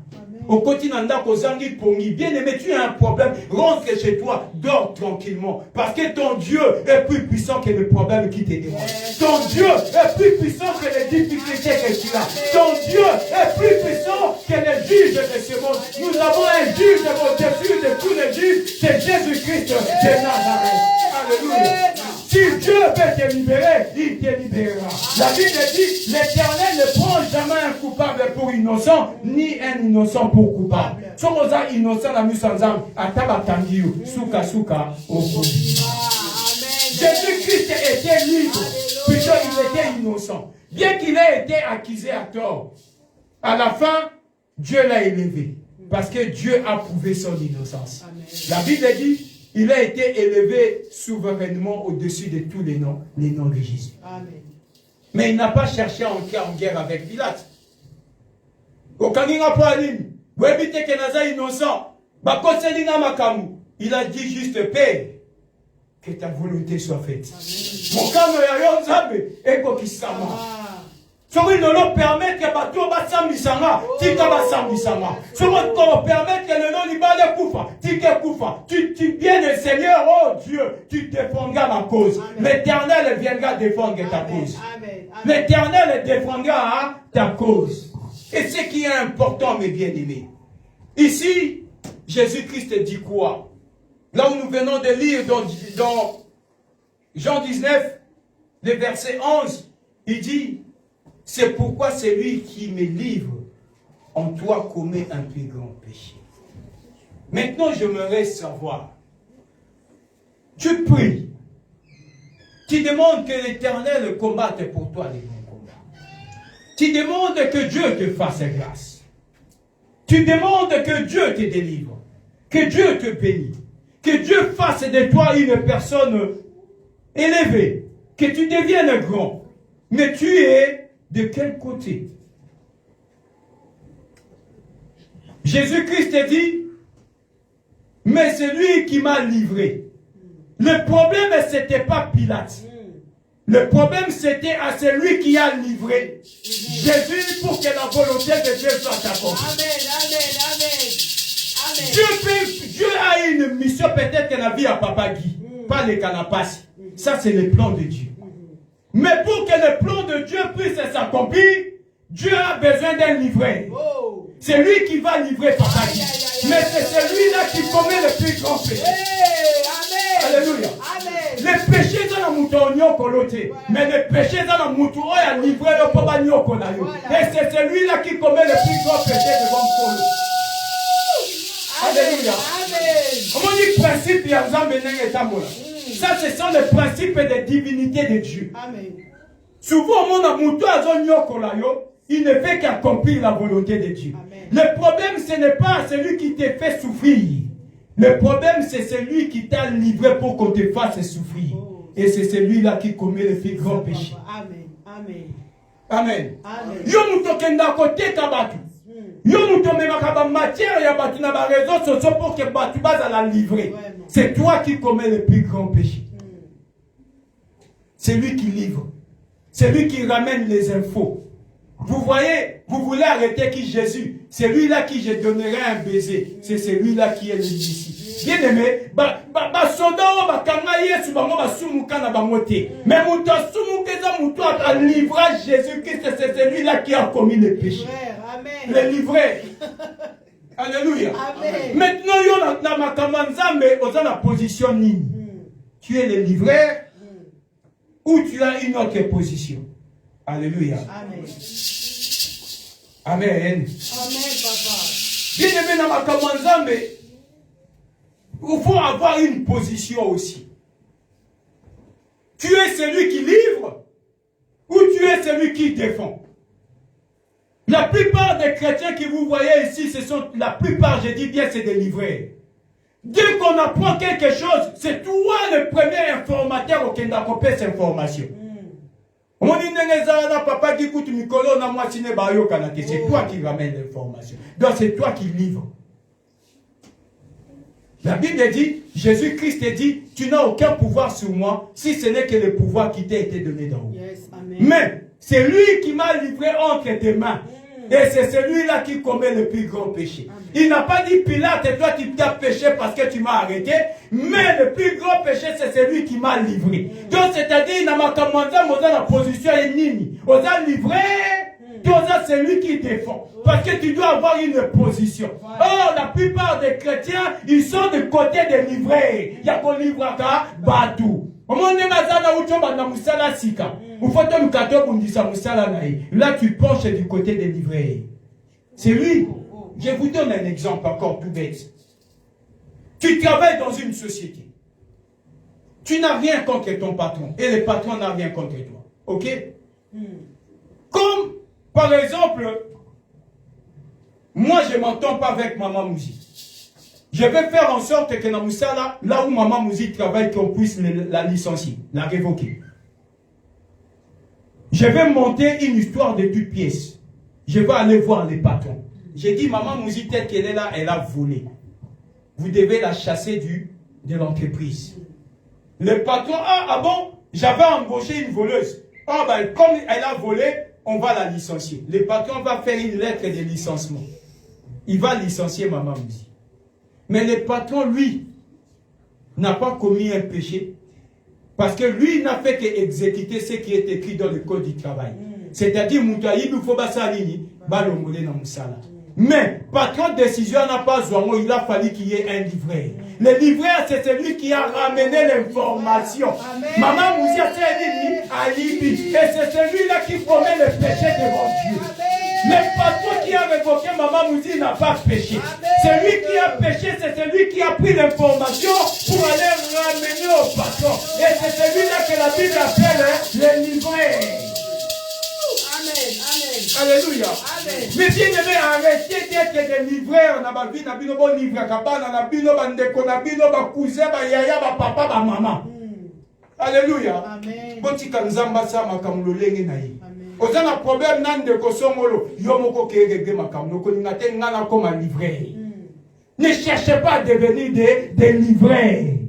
Au quotidien, bien aimé, tu as un problème, rentre chez toi, dors tranquillement. Parce que ton Dieu est plus puissant que le problème qui te dérange. Ton Dieu est plus puissant que les difficultés que tu as. Ton Dieu est plus puissant que les juges de ce monde. Nous avons un juge au-dessus de tous les juges, c'est Jésus-Christ de Nazareth. Alléluia. Si Dieu veut te libérer, il te libérera. La Bible dit, l'Éternel ne prend jamais un coupable pour innocent, ni un innocent pour coupable. Si on est innocent, la mise en âme, à tabatangiou, souka souka, au Jésus-Christ était libre, plutôt il était innocent. Bien qu'il ait été accusé à tort, à la fin, Dieu l'a élevé. Parce que Dieu a prouvé son innocence. Amen. La Bible dit, il a été élevé souverainement au-dessus de tous les noms de Jésus. Amen. Mais il n'a pas cherché à entrer en guerre avec Pilate. Il a dit juste Père, que ta volonté soit faite. Mon si on ne permet que bateau basambisanga, tika basambisanga. Si on permet que le nom libale koufa, tika koufa. Tu viens le Seigneur, oh Dieu, tu défendras ma cause. L'Éternel viendra défendre ta cause. L'Éternel défendra ta cause. Et ce qui est important, mes bien-aimés. Ici, Jésus-Christ dit quoi? Là où nous venons de lire dans Jean 19, le verset 11, il dit, c'est pourquoi celui qui me livre en toi commet un plus grand péché. Maintenant, j'aimerais savoir, tu pries, tu demandes que l'Éternel combatte pour toi les bons combats. Tu demandes que Dieu te fasse grâce. Tu demandes que Dieu te délivre, que Dieu te bénisse, que Dieu fasse de toi une personne élevée, que tu deviennes grand. Mais tu es de quel côté? Jésus-Christ dit, mais c'est lui qui m'a livré. Le problème, ce n'était pas Pilate. Le problème, c'était à celui qui a livré Jésus pour que la volonté de Dieu soit accomplie. Dieu a une mission, peut-être que la vie à Papa Guy, pas les canapasses. Ça, c'est le plan de Dieu. Mais pour que le plan de Dieu puisse s'accomplir, Dieu a besoin d'un livreur. Oh. C'est lui qui va livrer Papa Guy. Mais c'est celui-là qui commet le plus grand péché. Hey, alléluia. Amen. Le péché dans la mouton coloté. Mais le péché dans la mouton a livré le papa nyoko na yo. Et c'est celui-là qui commet le plus grand péché devant Polo. Alléluia. Comment on dit principe yazambe nenge tambola? Ça, ce sont les principes de divinité de Dieu. Amen. Souvent, il ne fait qu'accomplir la volonté de Dieu. Amen. Le problème, ce n'est pas celui qui te fait souffrir. Le problème, c'est celui qui t'a livré pour qu'on te fasse souffrir. Oh. Et c'est celui-là qui commet le plus grand péché. Amen. Amen. Amen. Amen. Yo mutokenda kote kabatu. Yo mutomemaka matière ya batu na ba réseaux sociaux pour que batu baza la livrer. C'est toi qui commets le plus grand péché. C'est lui qui livre. C'est lui qui ramène les infos. Vous voyez, vous voulez arrêter qui Jésus? C'est lui-là qui je donnerai un baiser. C'est celui-là qui est le Messie. Bien aimé, mais à livrage Jésus-Christ, c'est celui-là qui a commis le péché. Le livret. Alléluia. Amen. Maintenant, il y a la position ligne. Tu es le livreur ou tu as une autre position. Alléluia. Amen. Amen. Amen, papa. Bien-aimé dans ma Kamanzambe, il faut avoir une position aussi. Tu es celui qui livre ou tu es celui qui défend. La plupart des chrétiens que vous voyez ici, ce sont, la plupart, je dis bien, c'est des livreurs. Dès qu'on apprend quelque chose, c'est toi le premier informateur au Kenda Kopé cette information. On dit papa qui écoute Mikolo, c'est toi qui ramène l'information. Donc c'est toi qui livres. La Bible dit, Jésus-Christ dit, tu n'as aucun pouvoir sur moi, si ce n'est que le pouvoir qui t'a été donné d'en haut. Yes, amen. Mais c'est lui qui m'a livré entre tes mains. Et c'est celui-là qui commet le plus grand péché. Amen. Il n'a pas dit Pilate, et toi tu as péché parce que tu m'as arrêté. Mais le plus grand péché, c'est celui qui m'a livré. Donc c'est-à-dire, dans ma commande, la position est nini. On a livré, c'est lui qui défend. Parce que tu dois avoir une position. Or, la plupart des chrétiens, ils sont du côté des livrés. Il y a qu'on livre à Batou. Là, tu penches du côté des livrés. C'est lui. Je vous donne un exemple encore tout bête. Tu travailles dans une société. Tu n'as rien contre ton patron. Et le patron n'a rien contre toi. Ok? Comme, par exemple, moi, je ne m'entends pas avec Maman Mouzi. Je vais faire en sorte que Namoussala, là où Maman Mouzi travaille, qu'on puisse la licencier, la révoquer. Je vais monter une histoire de toutes pièces. Je vais aller voir les patrons. J'ai dit, Maman Mouzi, telle qu'elle est là, elle a volé. Vous devez la chasser de l'entreprise. Le patron, ah bon, j'avais embauché une voleuse. Ah ben, comme elle a volé, on va la licencier. Le patron va faire une lettre de licenciement. Il va licencier Maman Mouzi. Mais le patron, lui, n'a pas commis un péché. Parce que lui n'a fait qu'exécuter ce qui est écrit dans le code du travail. C'est-à-dire, mais patron de décision n'a pas besoin, il a fallu qu'il y ait un livret. Le livret, c'est celui qui a ramené l'information. Maman Mouzi a alibi. Et c'est celui-là qui commet le péché devant Dieu. Le patron qui a révoqué Maman Mouzi n'a pas péché. Celui qui a péché, c'est celui qui a pris l'information pour aller ramener au patron. Et c'est celui-là que la Bible appelle le livret. Alléluia. Amen. Mais bien aimé, arrêtez d'être des livreurs. On a vu, on a vu, on a vu, on a vu, on a vu, on a vu, on a cousin, yaya, papa, maman. Alléluia. Amen. Bon, tu as nzamba ça, ma kamulolenge na yi. Oza na problème nan de kosomolo, yomoko kerege ma kamulo, koningate ngana comme un livreur. Ne cherchez pas à devenir des livreurs.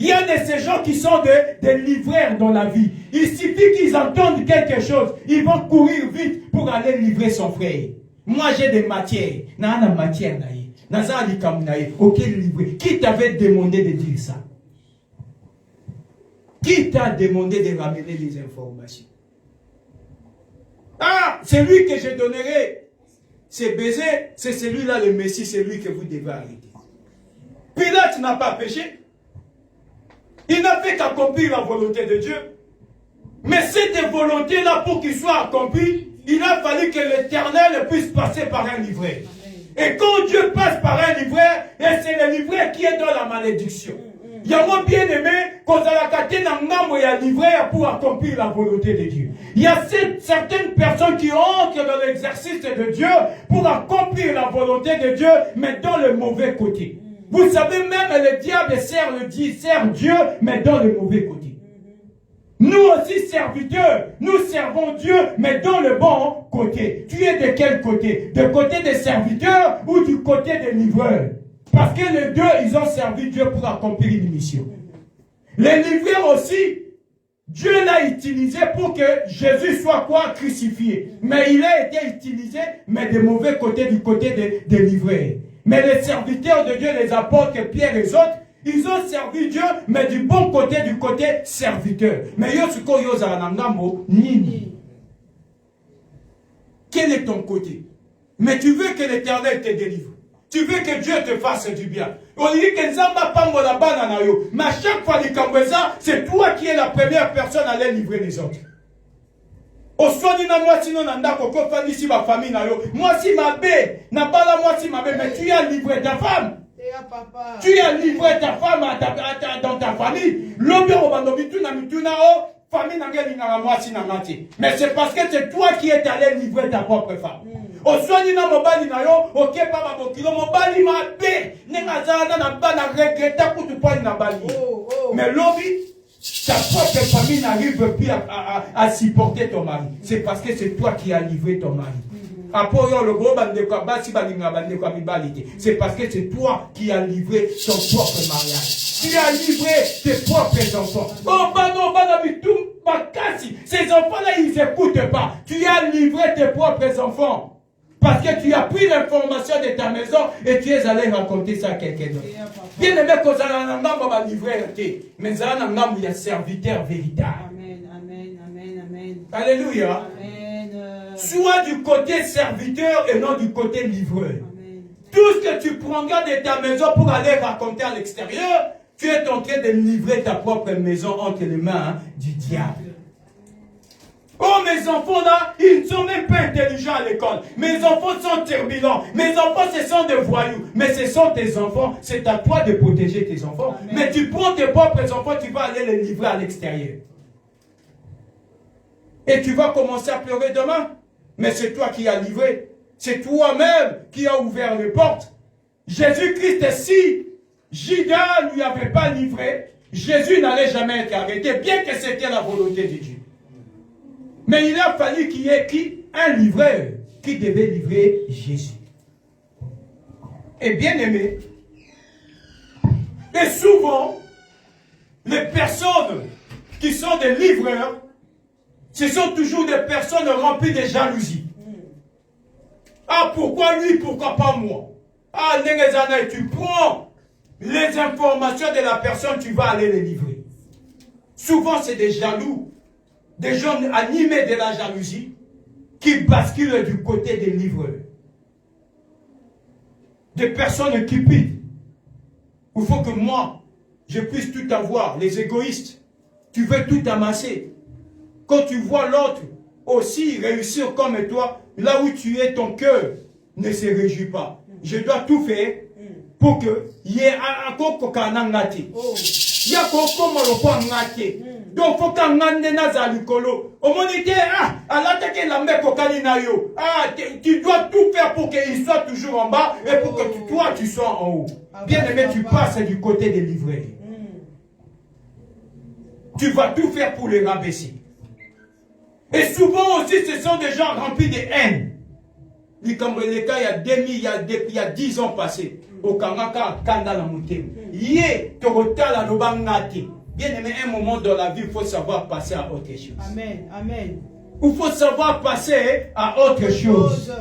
Il y a de ces gens qui sont des livreurs dans la vie. Il suffit qu'ils entendent quelque chose, ils vont courir vite pour aller livrer son frère. Moi j'ai des matières. Nana matière naïe. Naza alikam naïe. Ok livrer. Qui t'avait demandé de dire ça? Qui t'a demandé de ramener les informations? Ah, c'est lui que je donnerai. C'est baiser, c'est celui-là le Messie, c'est lui que vous devez arrêter. Pilate n'a pas péché. Il n'a fait qu'accomplir la volonté de Dieu. Mais cette volonté-là, pour qu'il soit accompli, il a fallu que l'Éternel puisse passer par un livret. Et quand Dieu passe par un livret, c'est le livret qui est dans la malédiction. Il y a moi bien aimé qu'on a la catene en et un livret pour accomplir la volonté de Dieu. Il y a certaines personnes qui entrent dans l'exercice de Dieu pour accomplir la volonté de Dieu, mais dans le mauvais côté. Vous savez, même le diable sert Dieu, mais dans le mauvais côté. Nous aussi, serviteurs, nous servons Dieu, mais dans le bon côté. Tu es de quel côté? Du côté des serviteurs ou du côté des livreurs? Parce que les deux, ils ont servi Dieu pour accomplir une mission. Les livreurs aussi, Dieu l'a utilisé pour que Jésus soit quoi? Crucifié. Mais il a été utilisé, mais de mauvais côté, du côté des livreurs. Mais les serviteurs de Dieu, les apôtres, Pierre et les autres, ils ont servi Dieu, mais du bon côté, du côté serviteur. Mais yosuko yozaranangambo nini. Quel est ton côté? Mais tu veux que l'Éternel te délivre. Tu veux que Dieu te fasse du bien. On dit que Nzamba pambola bana na yo. Mais à chaque fois, c'est toi qui es la première personne à aller livrer les autres. Au soin na moi sinon nanda koko fani si ma famille na yo. Moi si ma bé, n'a pas la moi si ma bé, mais tu as livré ta femme. Tu as livré ta femme dans ta famille. L'homme au bando mituna o famille n'angeli na moi si na mati. Mais c'est parce que c'est toi qui es allé livrer ta propre femme. Au soin na mobali na yo, OK papa bokilo mobali ma bé, nenga zana na ba na regretta kutu pa na bali. Mais l'homme ta propre famille n'arrive plus à supporter ton mari. C'est parce que c'est toi qui as livré ton mari. C'est parce que c'est toi qui as livré ton propre mariage. Tu as livré tes propres enfants. Ces enfants-là, ils n'écoutent pas. Tu as livré tes propres enfants. Parce que tu as pris l'information de ta maison et tu es allé raconter ça à quelqu'un d'autre. Bien aimé, qu'on a livré, mais il y a serviteur véritable. Amen, amen, amen, amen. Alléluia. Amen. Sois du côté serviteur et non du côté livreur. Amen. Tout ce que tu prends de ta maison pour aller raconter à l'extérieur, tu es en train de livrer ta propre maison entre les mains du diable. Oh, mes enfants là, ils ne sont même pas intelligents à l'école. Mes enfants sont turbulents. Mes enfants, ce sont des voyous. Mais ce sont tes enfants. C'est à toi de protéger tes enfants. Amen. Mais tu prends tes propres enfants, tu vas aller les livrer à l'extérieur. Et tu vas commencer à pleurer demain. Mais c'est toi qui as livré. C'est toi-même qui as ouvert les portes. Jésus-Christ, si Judas ne lui avait pas livré, Jésus n'allait jamais être arrêté, bien que c'était la volonté de Dieu. Mais il a fallu qu'il y ait qui? Un livreur qui devait livrer Jésus. Et bien aimé, et souvent, les personnes qui sont des livreurs, ce sont toujours des personnes remplies de jalousie. Ah, pourquoi lui, pourquoi pas moi? Ah, tu prends les informations de la personne, tu vas aller les livrer. Souvent, c'est des jaloux. Des gens animés de la jalousie qui basculent du côté des livreurs. Des personnes cupides. Il faut que moi, je puisse tout avoir. Les égoïstes, tu veux tout amasser. Quand tu vois l'autre aussi réussir comme toi, là où tu es, ton cœur ne se réjouit pas. Je dois tout faire pour que y ait un cocanangati. Il y a un donc, il faut qu'on ait un likolo. Au moment où tu dois tout faire pour qu'il soit toujours en bas et pour que toi, tu sois en haut. Bien aimé, tu passes du côté des livreurs. Tu vas tout faire pour les rabaisser. Et souvent aussi, ce sont des gens remplis de haine. Il y a 10 ans passés, au Kanaka, Kanda la Moutem. Yé, Torota la Lobangati. Bien aimé, un moment dans la vie, il faut savoir passer à autre chose. Amen, amen. Il faut savoir passer à autre chose.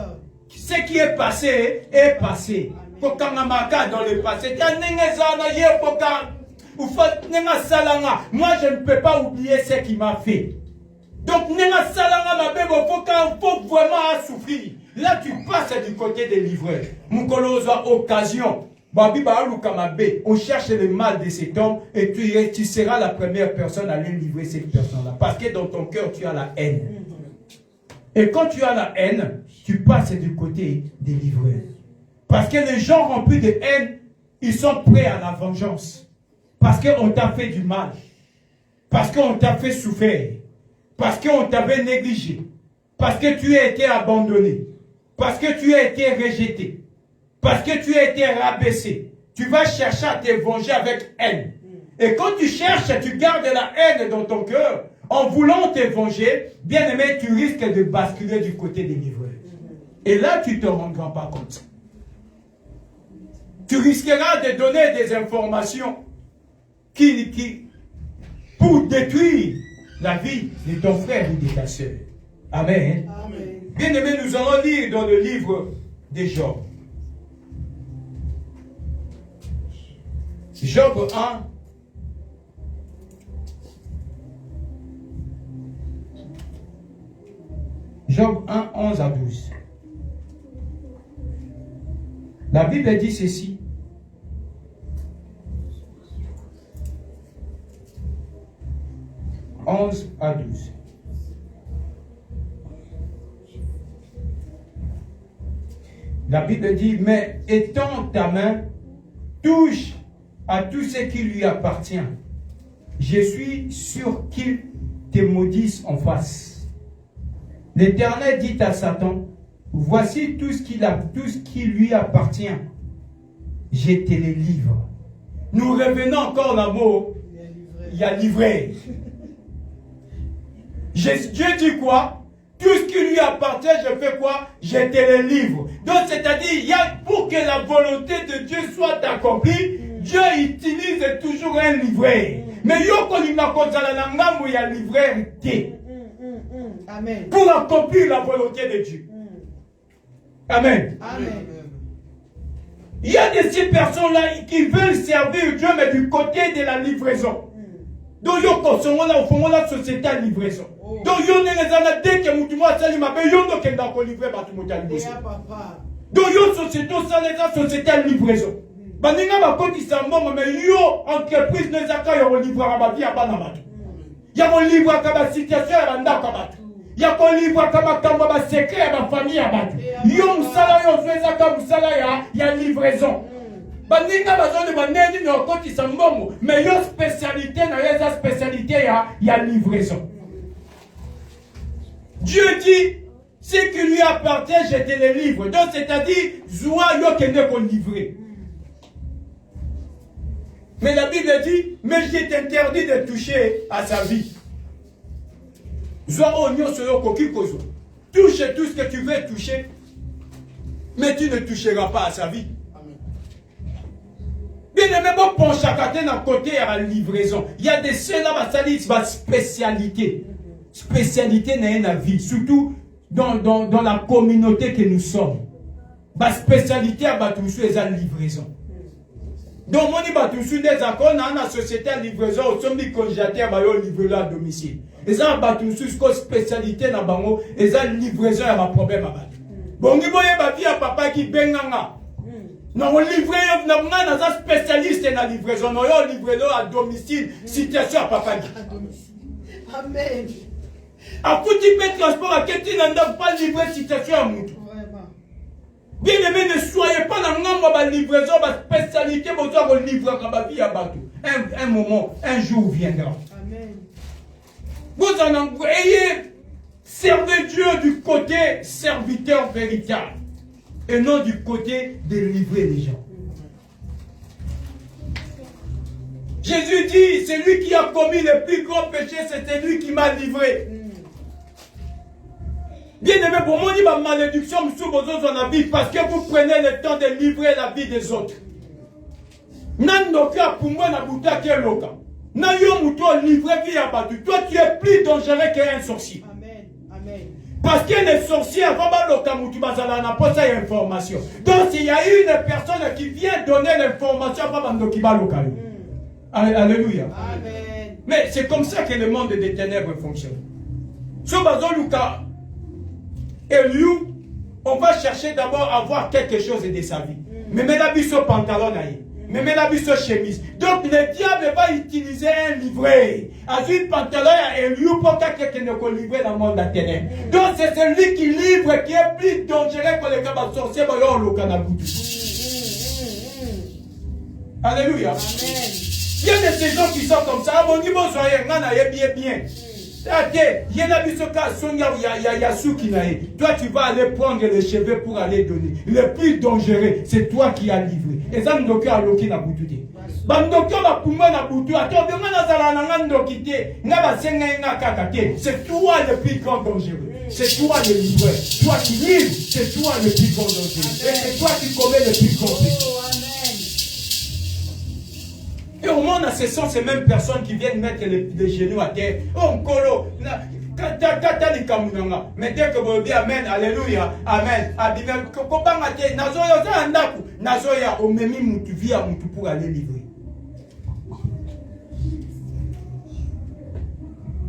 Ce qui est passé est passé. Quand on a dans le passé, moi je ne peux pas oublier ce qui m'a fait. Donc, il faut vraiment souffrir. Là, tu passes du côté des livreurs. Mukoloza occasion. On cherche le mal de cet homme et tu seras la première personne à aller livrer cette personne-là. Parce que dans ton cœur, tu as la haine. Et quand tu as la haine, tu passes du côté des livreurs. Parce que les gens remplis de haine, ils sont prêts à la vengeance. Parce qu'on t'a fait du mal. Parce qu'on t'a fait souffrir. Parce qu'on t'avait négligé. Parce que tu as été abandonné. Parce que tu as été rejeté. Parce que tu as été rabaissé. Tu vas chercher à te venger avec haine. Et quand tu cherches, tu gardes la haine dans ton cœur. En voulant te venger, bien aimé, tu risques de basculer du côté des livreurs. Et là, tu ne te rendras pas compte. Tu risqueras de donner des informations pour détruire la vie de ton frère ou de ta soeur. Amen. Amen. Bien aimé, nous allons lire dans le livre de Job. Job 1. Job 1, 11 à 12. La Bible dit ceci. « 11 à 12. La Bible dit, mais étends ta main, touche à tout ce qui lui appartient. Je suis sûr qu'il te maudisse en face. L'Éternel dit à Satan, voici tout ce qui lui appartient. Je te les livre. Nous revenons encore à mot. Il y a livré. Dieu dit quoi? Tout ce qui lui appartient, je fais quoi? Je te les livre. Donc, c'est-à-dire, pour que la volonté de Dieu soit accomplie, Dieu utilise toujours un livret. Mais il y a livret. Amen. Pour accomplir la volonté de Dieu. Amen. Amen. Il y a de ces personnes-là qui veulent servir Dieu, mais du côté de la livraison. Donc, il y a la société à livraison. Donc, il y a dès que vous avez ma il y a livrer donc, il y a société à livraison. Mais il y a entreprise qui livrer à vie à Banabatu. Il y a un livre à la situation à Bandakabatu. Il y a un livre à la secret à la famille à Batu. Il y a un salaire, il y a livraison. Baninga besoin de banéni no koti sambongo mais yo spécialité na yeza spécialité il y a livraison. Dieu dit ce qui lui appartient je te les livre. Donc c'est-à-dire zoa yo kende ko livrer. Mais la Bible dit mais je t'interdis de toucher à sa vie. Zoa onyo soyo koki kozo. Touche tout ce que tu veux toucher mais tu ne toucheras pas à sa vie. Bien aimé, bon, pour chacun d'un côté à la livraison. Il y a des ceux-là, ma spécialité. Spécialité n'est la vie. Surtout dans la communauté que nous sommes. Ma spécialité à Batoussou est la livraison. Donc, on dit Batoussou des accords dans la société à livraison. Au sommet du congélateur, il y a livré à domicile. Et ça, Batoussou, c'est spécialité dans Bango. Et ça, livraison, il y a un problème à Batou. Bon, il y a un papa qui benganga. Non, on livre, on a un spécialiste dans la livraison. On a livré à domicile, situation à papa. Amen. À petit peu transport, à quelqu'un n'a pas livré situation à Moutou. Bien aimé, ne soyez pas dans la livraison, la spécialité, vous allez livrer à la vie à Batou. Un moment, un jour viendra. Amen. Vous en ayez servez Dieu du côté serviteur véritable. Et non du côté de livrer les gens. Jésus dit, c'est lui qui a commis le plus grand péché, c'était lui qui m'a livré. Bien aimé, pour moi, il y a ma malédiction sous vos autres dans la vie parce que vous prenez le temps de livrer la vie des autres. Nandoka pour moi, na buta keloka. Na yo muto livré vie à Batu. Toi, tu es plus dangereux qu'un sorcier. Amen. Amen. Parce que les sorciers, avant n'a pas cette information. Donc, il y a une personne qui vient donner l'information avant local. Alléluia. Amen. Mais c'est comme ça que le monde des ténèbres fonctionne. Sur Bazoluka, Eliou, on va chercher d'abord à voir quelque chose de sa vie. Mais la bise au pantalon, mais la bise chemise. Donc, le diable va utiliser un livret. À une pantalon, Eliou, pour quelqu'un ne peut livrer dans le monde des ténèbres. Donc, c'est celui qui livre qui est plus dangereux que les cabas sorciers, le canabou. Alléluia. Amen. Il y a des gens qui sont comme ça. À mon niveau, soyez bien. Toi, tu vas aller prendre les cheveux pour aller donner. Le plus dangereux, c'est toi qui as livré. Et ça, nous avons loqué na boututé. C'est toi le plus grand dangereux. C'est toi le livreur. Toi qui livres, c'est toi le plus grand dangereux. Et c'est toi qui commets le plus grand péché. Et au monde, ce sont ces mêmes personnes qui viennent mettre les genoux à terre. Oh, Nkolo, mais dès que vous dites Amen, Alléluia, Amen, Nazoya, au même moutou via moutou pour aller livrer.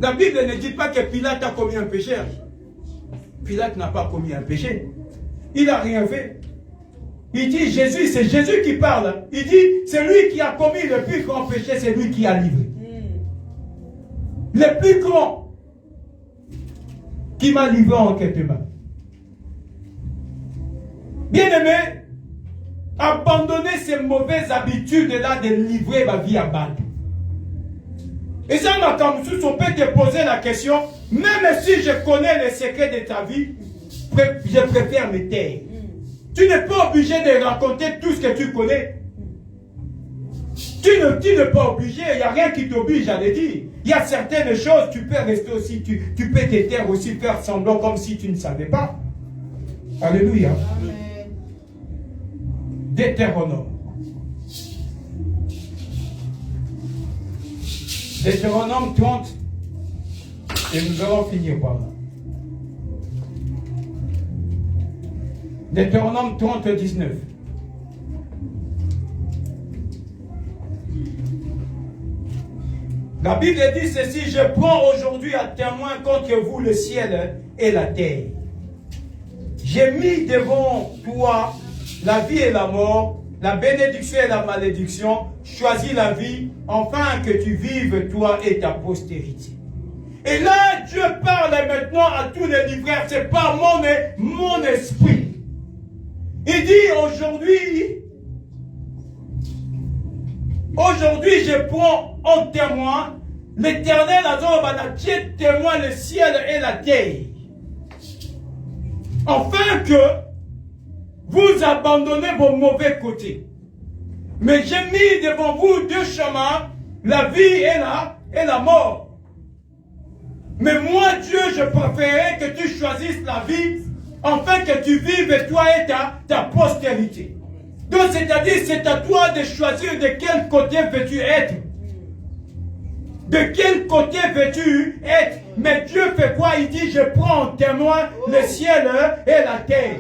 La Bible ne dit pas que Pilate a commis un péché. Pilate n'a pas commis un péché. Il n'a rien fait. Il dit Jésus, c'est Jésus qui parle. Il dit, c'est lui qui a commis le plus grand péché, c'est lui qui a livré. Le plus grand qui m'a livré en quelque main. Bien-aimé, abandonner ces mauvaises habitudes-là de livrer ma vie à balle. Et ça, quand on peut te poser la question, même si je connais les secrets de ta vie, je préfère me taire. Tu n'es pas obligé de raconter tout ce que tu connais. Tu n'es pas obligé, il n'y a rien qui t'oblige à le dire. Il y a certaines choses, tu peux rester aussi, tu peux te taire aussi, faire semblant comme si tu ne savais pas. Alléluia. Amen. Deutéronome. Deutéronome 30. Et nous allons finir par là. Deutéronome 30, 19. La Bible dit ceci, je prends aujourd'hui à témoin contre vous le ciel et la terre. J'ai mis devant toi la vie et la mort, la bénédiction et la malédiction. Choisis la vie, afin que tu vives toi et ta postérité. Et là, Dieu parle maintenant à tous les livreurs, c'est pas mon esprit. Il dit aujourd'hui je prends en témoin l'Éternel Dieu témoin le ciel et la terre. Afin que vous abandonnez vos mauvais côtés. Mais j'ai mis devant vous deux chemins, la vie et la mort. Mais moi, Dieu, je préférais que tu choisisses la vie, afin que tu vives toi et ta postérité. Donc, c'est-à-dire, c'est à toi de choisir de quel côté veux-tu être. De quel côté veux-tu être? Mais Dieu fait quoi? Il dit, je prends en témoin le ciel et la terre.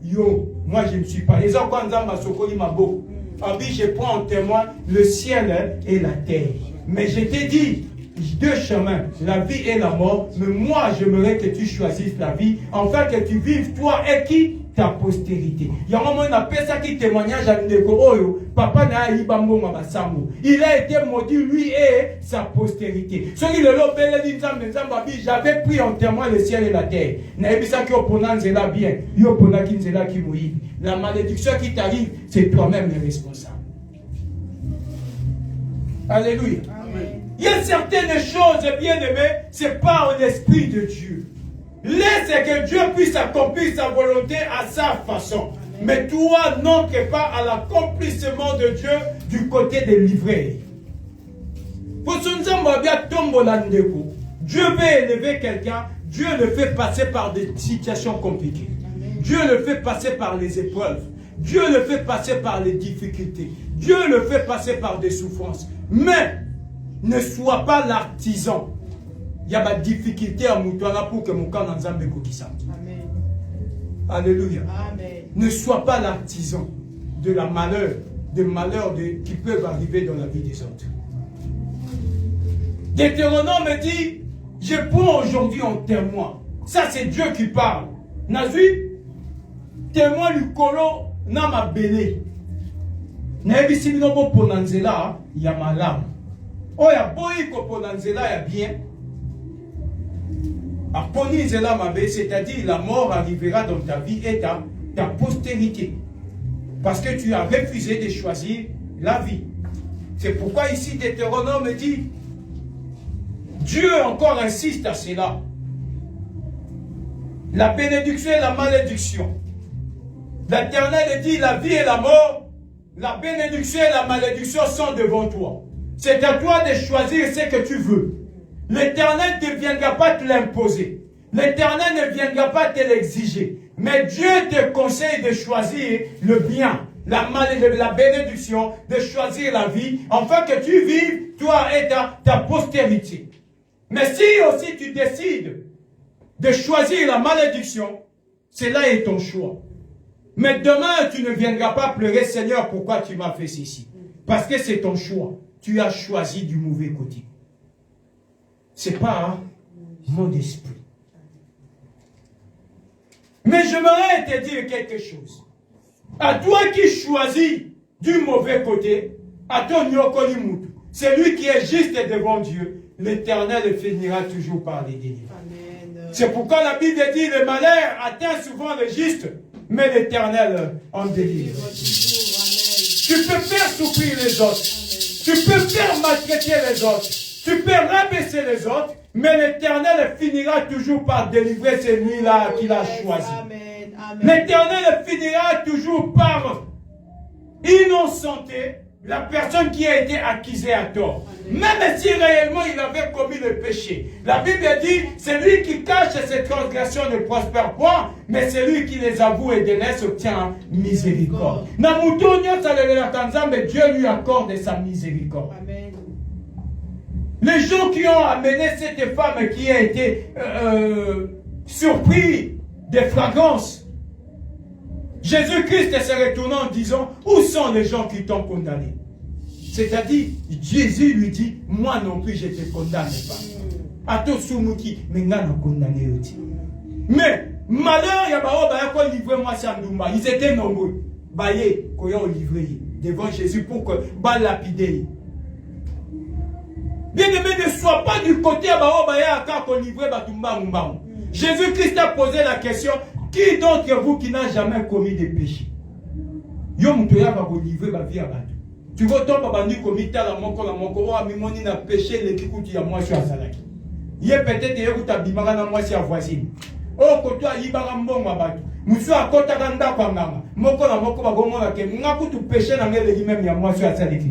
Yo, moi je ne suis pas. Je prends en témoin le ciel et la terre. Mais je t'ai dit, deux chemins, la vie et la mort. Mais moi, j'aimerais que tu choisisses la vie, afin que tu vives toi et qui? Ta postérité. Il y a un moment, on appelle ça qui témoignage à Ndeko Oyo. Papa n'a eu bambo mabasambo. Il a été maudit, lui et sa postérité. Celui le lobel dit j'avais pris en témoin le ciel et la terre. N'aibisa qui opponent là bien. Il opponent qui là qui mouille. La malédiction qui t'arrive, c'est toi-même le responsable. Alléluia. Amen. Il y a certaines choses, bien aimées, c'est pas l'esprit de Dieu. Laisse que Dieu puisse accomplir sa volonté à sa façon. Mais toi, n'entre pas à l'accomplissement de Dieu du côté des livrés. Dieu veut élever quelqu'un, Dieu le fait passer par des situations compliquées. Dieu le fait passer par les épreuves. Dieu le fait passer par les difficultés. Dieu le fait passer par des souffrances. Mais ne sois pas l'artisan. Il y a des difficultés à Moutouana pour que mon camp n'ensemble kokisa. Amen. Alléluia. Amen. Ne sois pas l'artisan de la malheur, des malheurs qui peuvent arriver dans la vie des autres. Deutéronome me dit, je prends aujourd'hui en témoin. Ça c'est Dieu qui parle. Nazu, témoin du colo n'a ma belé. N'aibisi binobo ponanzela, il y a ma lame. Oh, il y a boy ko ponanzela, il y a bien. C'est-à-dire la mort arrivera dans ta vie et ta postérité. Parce que tu as refusé de choisir la vie. C'est pourquoi ici Deutéronome dit, Dieu encore insiste à cela. La bénédiction et la malédiction. L'Éternel dit, la vie et la mort, la bénédiction et la malédiction sont devant toi. C'est à toi de choisir ce que tu veux. L'Éternel ne viendra pas te l'imposer. L'Éternel ne viendra pas te l'exiger. Mais Dieu te conseille de choisir le bien, la bénédiction, de choisir la vie, afin que tu vives, toi et ta postérité. Mais si aussi tu décides de choisir la malédiction, cela est ton choix. Mais demain, tu ne viendras pas pleurer, Seigneur, pourquoi tu m'as fait ceci? Parce que c'est ton choix. Tu as choisi du mauvais côté. Ce n'est pas mon esprit. Mais j'aimerais te dire quelque chose. À toi qui choisis du mauvais côté, à ton nyokolimutu, celui qui est juste devant Dieu, l'Éternel finira toujours par les délivrer. C'est pourquoi la Bible dit le malheur atteint souvent le juste, mais l'Éternel en délivre. Tu peux faire souffrir les autres. Tu peux faire maltraiter les autres. Tu peux rabaisser les autres, mais l'Éternel finira toujours par délivrer celui-là qu'il a choisi. L'Éternel finira toujours par innocenter la personne qui a été accusée à tort. Même si réellement il avait commis le péché. La Bible dit, celui qui cache ses transgressions ne prospère point, mais celui qui les avoue et délaisse obtient miséricorde. Mais Dieu lui accorde sa miséricorde. Amen. Les gens qui ont amené cette femme qui a été surpris des fragrances, Jésus-Christ se retournant en disant, où sont les gens qui t'ont condamné? C'est-à-dire, Jésus lui dit, moi non plus je ne te condamne pas. Ato Sumuki, mais n'a condamné aussi. Mais, malheur, il y a pas livré moi Sandoumba. Ils étaient nombreux. Baye, qu'on a livré devant Jésus pour que bas lapider. Bien-aimé, ne sois pas du côté à qu'on livre Batumba Mumba. Jésus-Christ a posé la question, qui d'entre vous qui n'a jamais commis de péché? Yom Toya va vous livrer ma vie à Batou. Tu vas tomber à Bandi comme la moko, Mimoni n'a péché les kikuti à moi sur Azalaki. Il y a peut-être des routes à Bimara dans moi sur voisine. Oh, côté à Ibarambon ma Batou. Moussou à Kota Ganda Kwangama. Moko la moko va gomona ke. Ngaku tu péché dans les mêmes à moi sur Azalaki.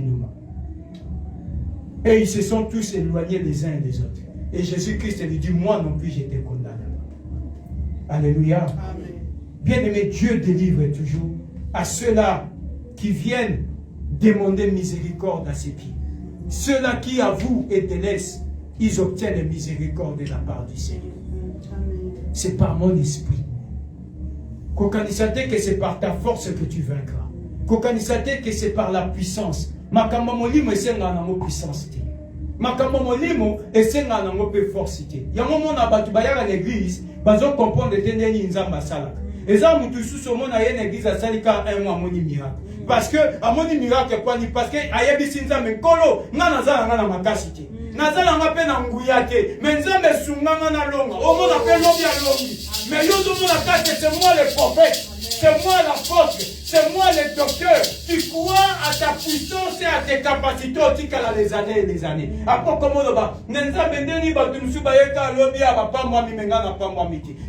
Et ils se sont tous éloignés les uns et les autres. Et Jésus-Christ lui dit, moi non plus j'étais condamné. Alléluia. Amen. Bien-aimé, Dieu délivre toujours à ceux-là qui viennent demander miséricorde à ses pieds. Ceux-là qui avouent et délaissent, ils obtiennent la miséricorde de la part du Seigneur. C'est par mon esprit. Kokanisate que c'est par ta force que tu vaincras. Kokanisate que c'est par la puissance. Makambo molimo esenga nango puissance te. Makambo molimo esenga nango pe force te. Ya moment na batu bayaka l'église, bazo comprendre tendeni nzamba sala. Eza mutu susu mona ye l'église asalika un mois moni miracle. Parce que amoni miracle quoi ni parce que ayebisi nzambe nkolo nga nazala nga na makasi te. Nazala nga pe na nguya te. Mais nzambe sunga nga na longa. Omona pe lobi ya longi. Mais yo domona kake c'est moi le prophète. C'est moi l'apôtre, c'est moi le docteur. Tu crois à ta puissance et à tes capacités aussi qu'à les années et les années. Après, comment on va?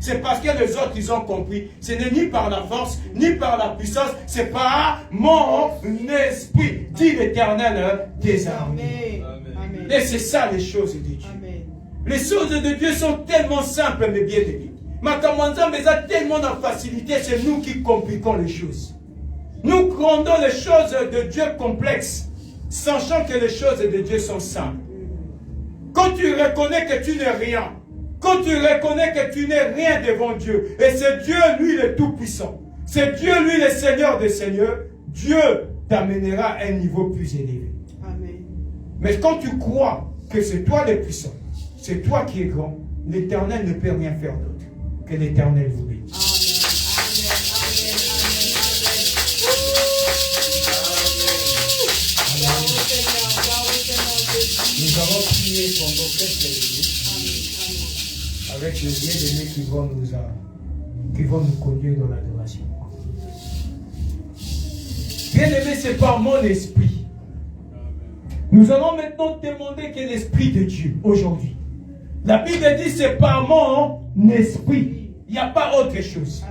C'est parce que les autres, ils ont compris. Ce n'est ni par la force, ni par la puissance, c'est par mon esprit, dit l'Éternel des armées. Et c'est ça les choses de Dieu. Les choses de Dieu sont tellement simples, mais bien aimées. Mais a tellement de facilité, c'est nous qui compliquons les choses. Nous rendons les choses de Dieu complexes, sachant que les choses de Dieu sont simples. Quand tu reconnais que tu n'es rien, quand tu reconnais que tu n'es rien devant Dieu, et c'est Dieu, lui, le Tout-Puissant, c'est Dieu, lui, le Seigneur des Seigneurs, Dieu t'amènera à un niveau plus élevé. Amen. Mais quand tu crois que c'est toi le puissant, c'est toi qui es grand, l'Éternel ne peut rien faire d'autre. Que l'Éternel vous bénisse. Nous allons prier pendant quelques minutes avec les bien-aimés qui vont nous conduire dans l'adoration. Bien-aimés, c'est par mon esprit. Nous allons maintenant demander que l'Esprit de Dieu, aujourd'hui. La Bible dit c'est par mon esprit. Il n'y a pas autre chose.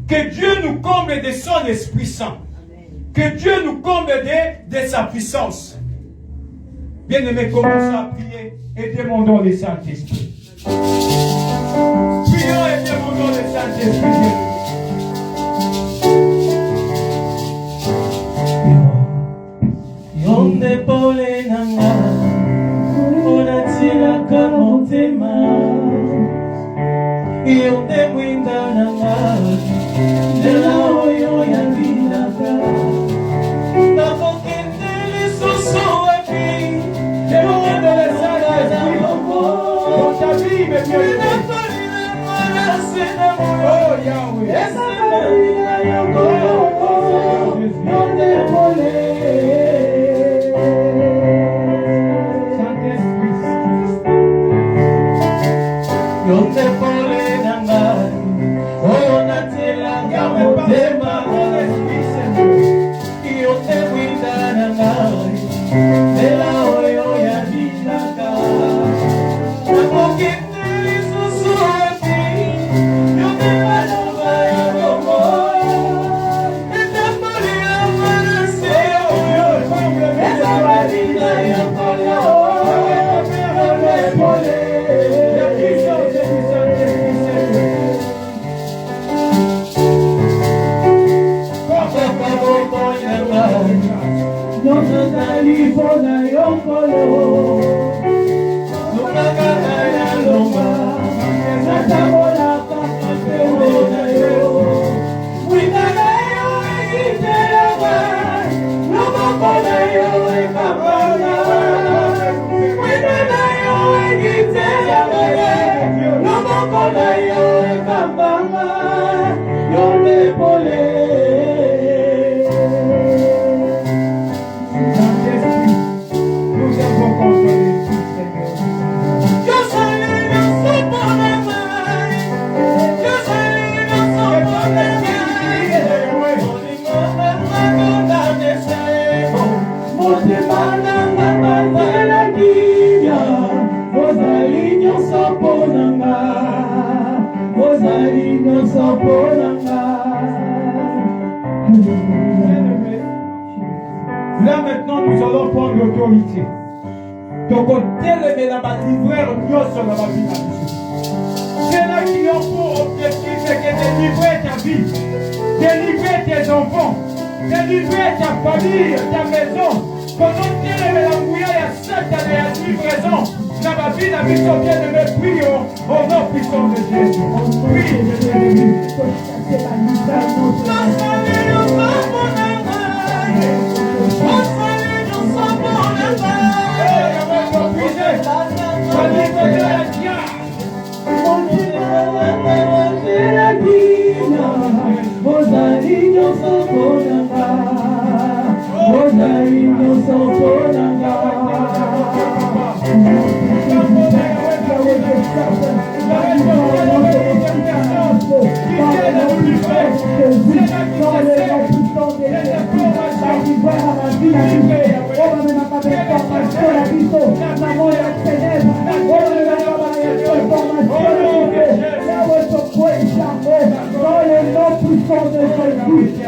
Que Dieu nous comble de son Esprit Saint. Que Dieu nous comble de sa puissance. Bien-aimés, commençons à prier et demandons le Saint-Esprit. Prions et demandons le Saint-Esprit. Yonde pole nanga, onatila kamotema. Yonde mwinda nanga, nela oyo ya vidaka. Nakokende lisoso wapi, demande le Saint-Esprit dans ta vie, mes bien nyonso ezali mpona yo nkolo lobaka na ya lomba natambolaka pembe na yo mwinda na yo ekitelaka loboko na yo ekabana mwinda na yo ekitelaka loboko na yo ekabana yo ndepole. Là maintenant nous allons prendre l'autorité. Donc on télève la livreur nyonso na la vie. C'est là qui ont pour objectif c'est que délivrer ta vie, délivrer tes enfants, délivrer ta famille, ta maison. Quand on télève la mouillée à 7 années à livraison, dans ma vie, la vie sont bien de mes prions au nom puissant de Jésus. Oui,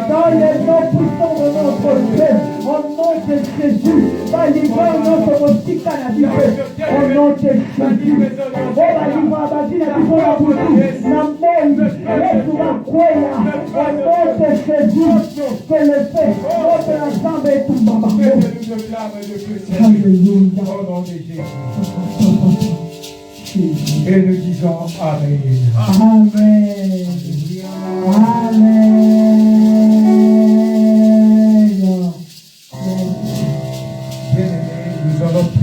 dans le nom puissant de notre Dieu, au nom de Jésus, va livrer notre motique à la vie, au nom de Jésus, on va livrer à la vie, la boutique, la monde, laisse la croix, au nom de Jésus, que le fait, notre ensemble est tout baba. Alléluia. Au nom de Jésus. Et nous disons Amen. Amen.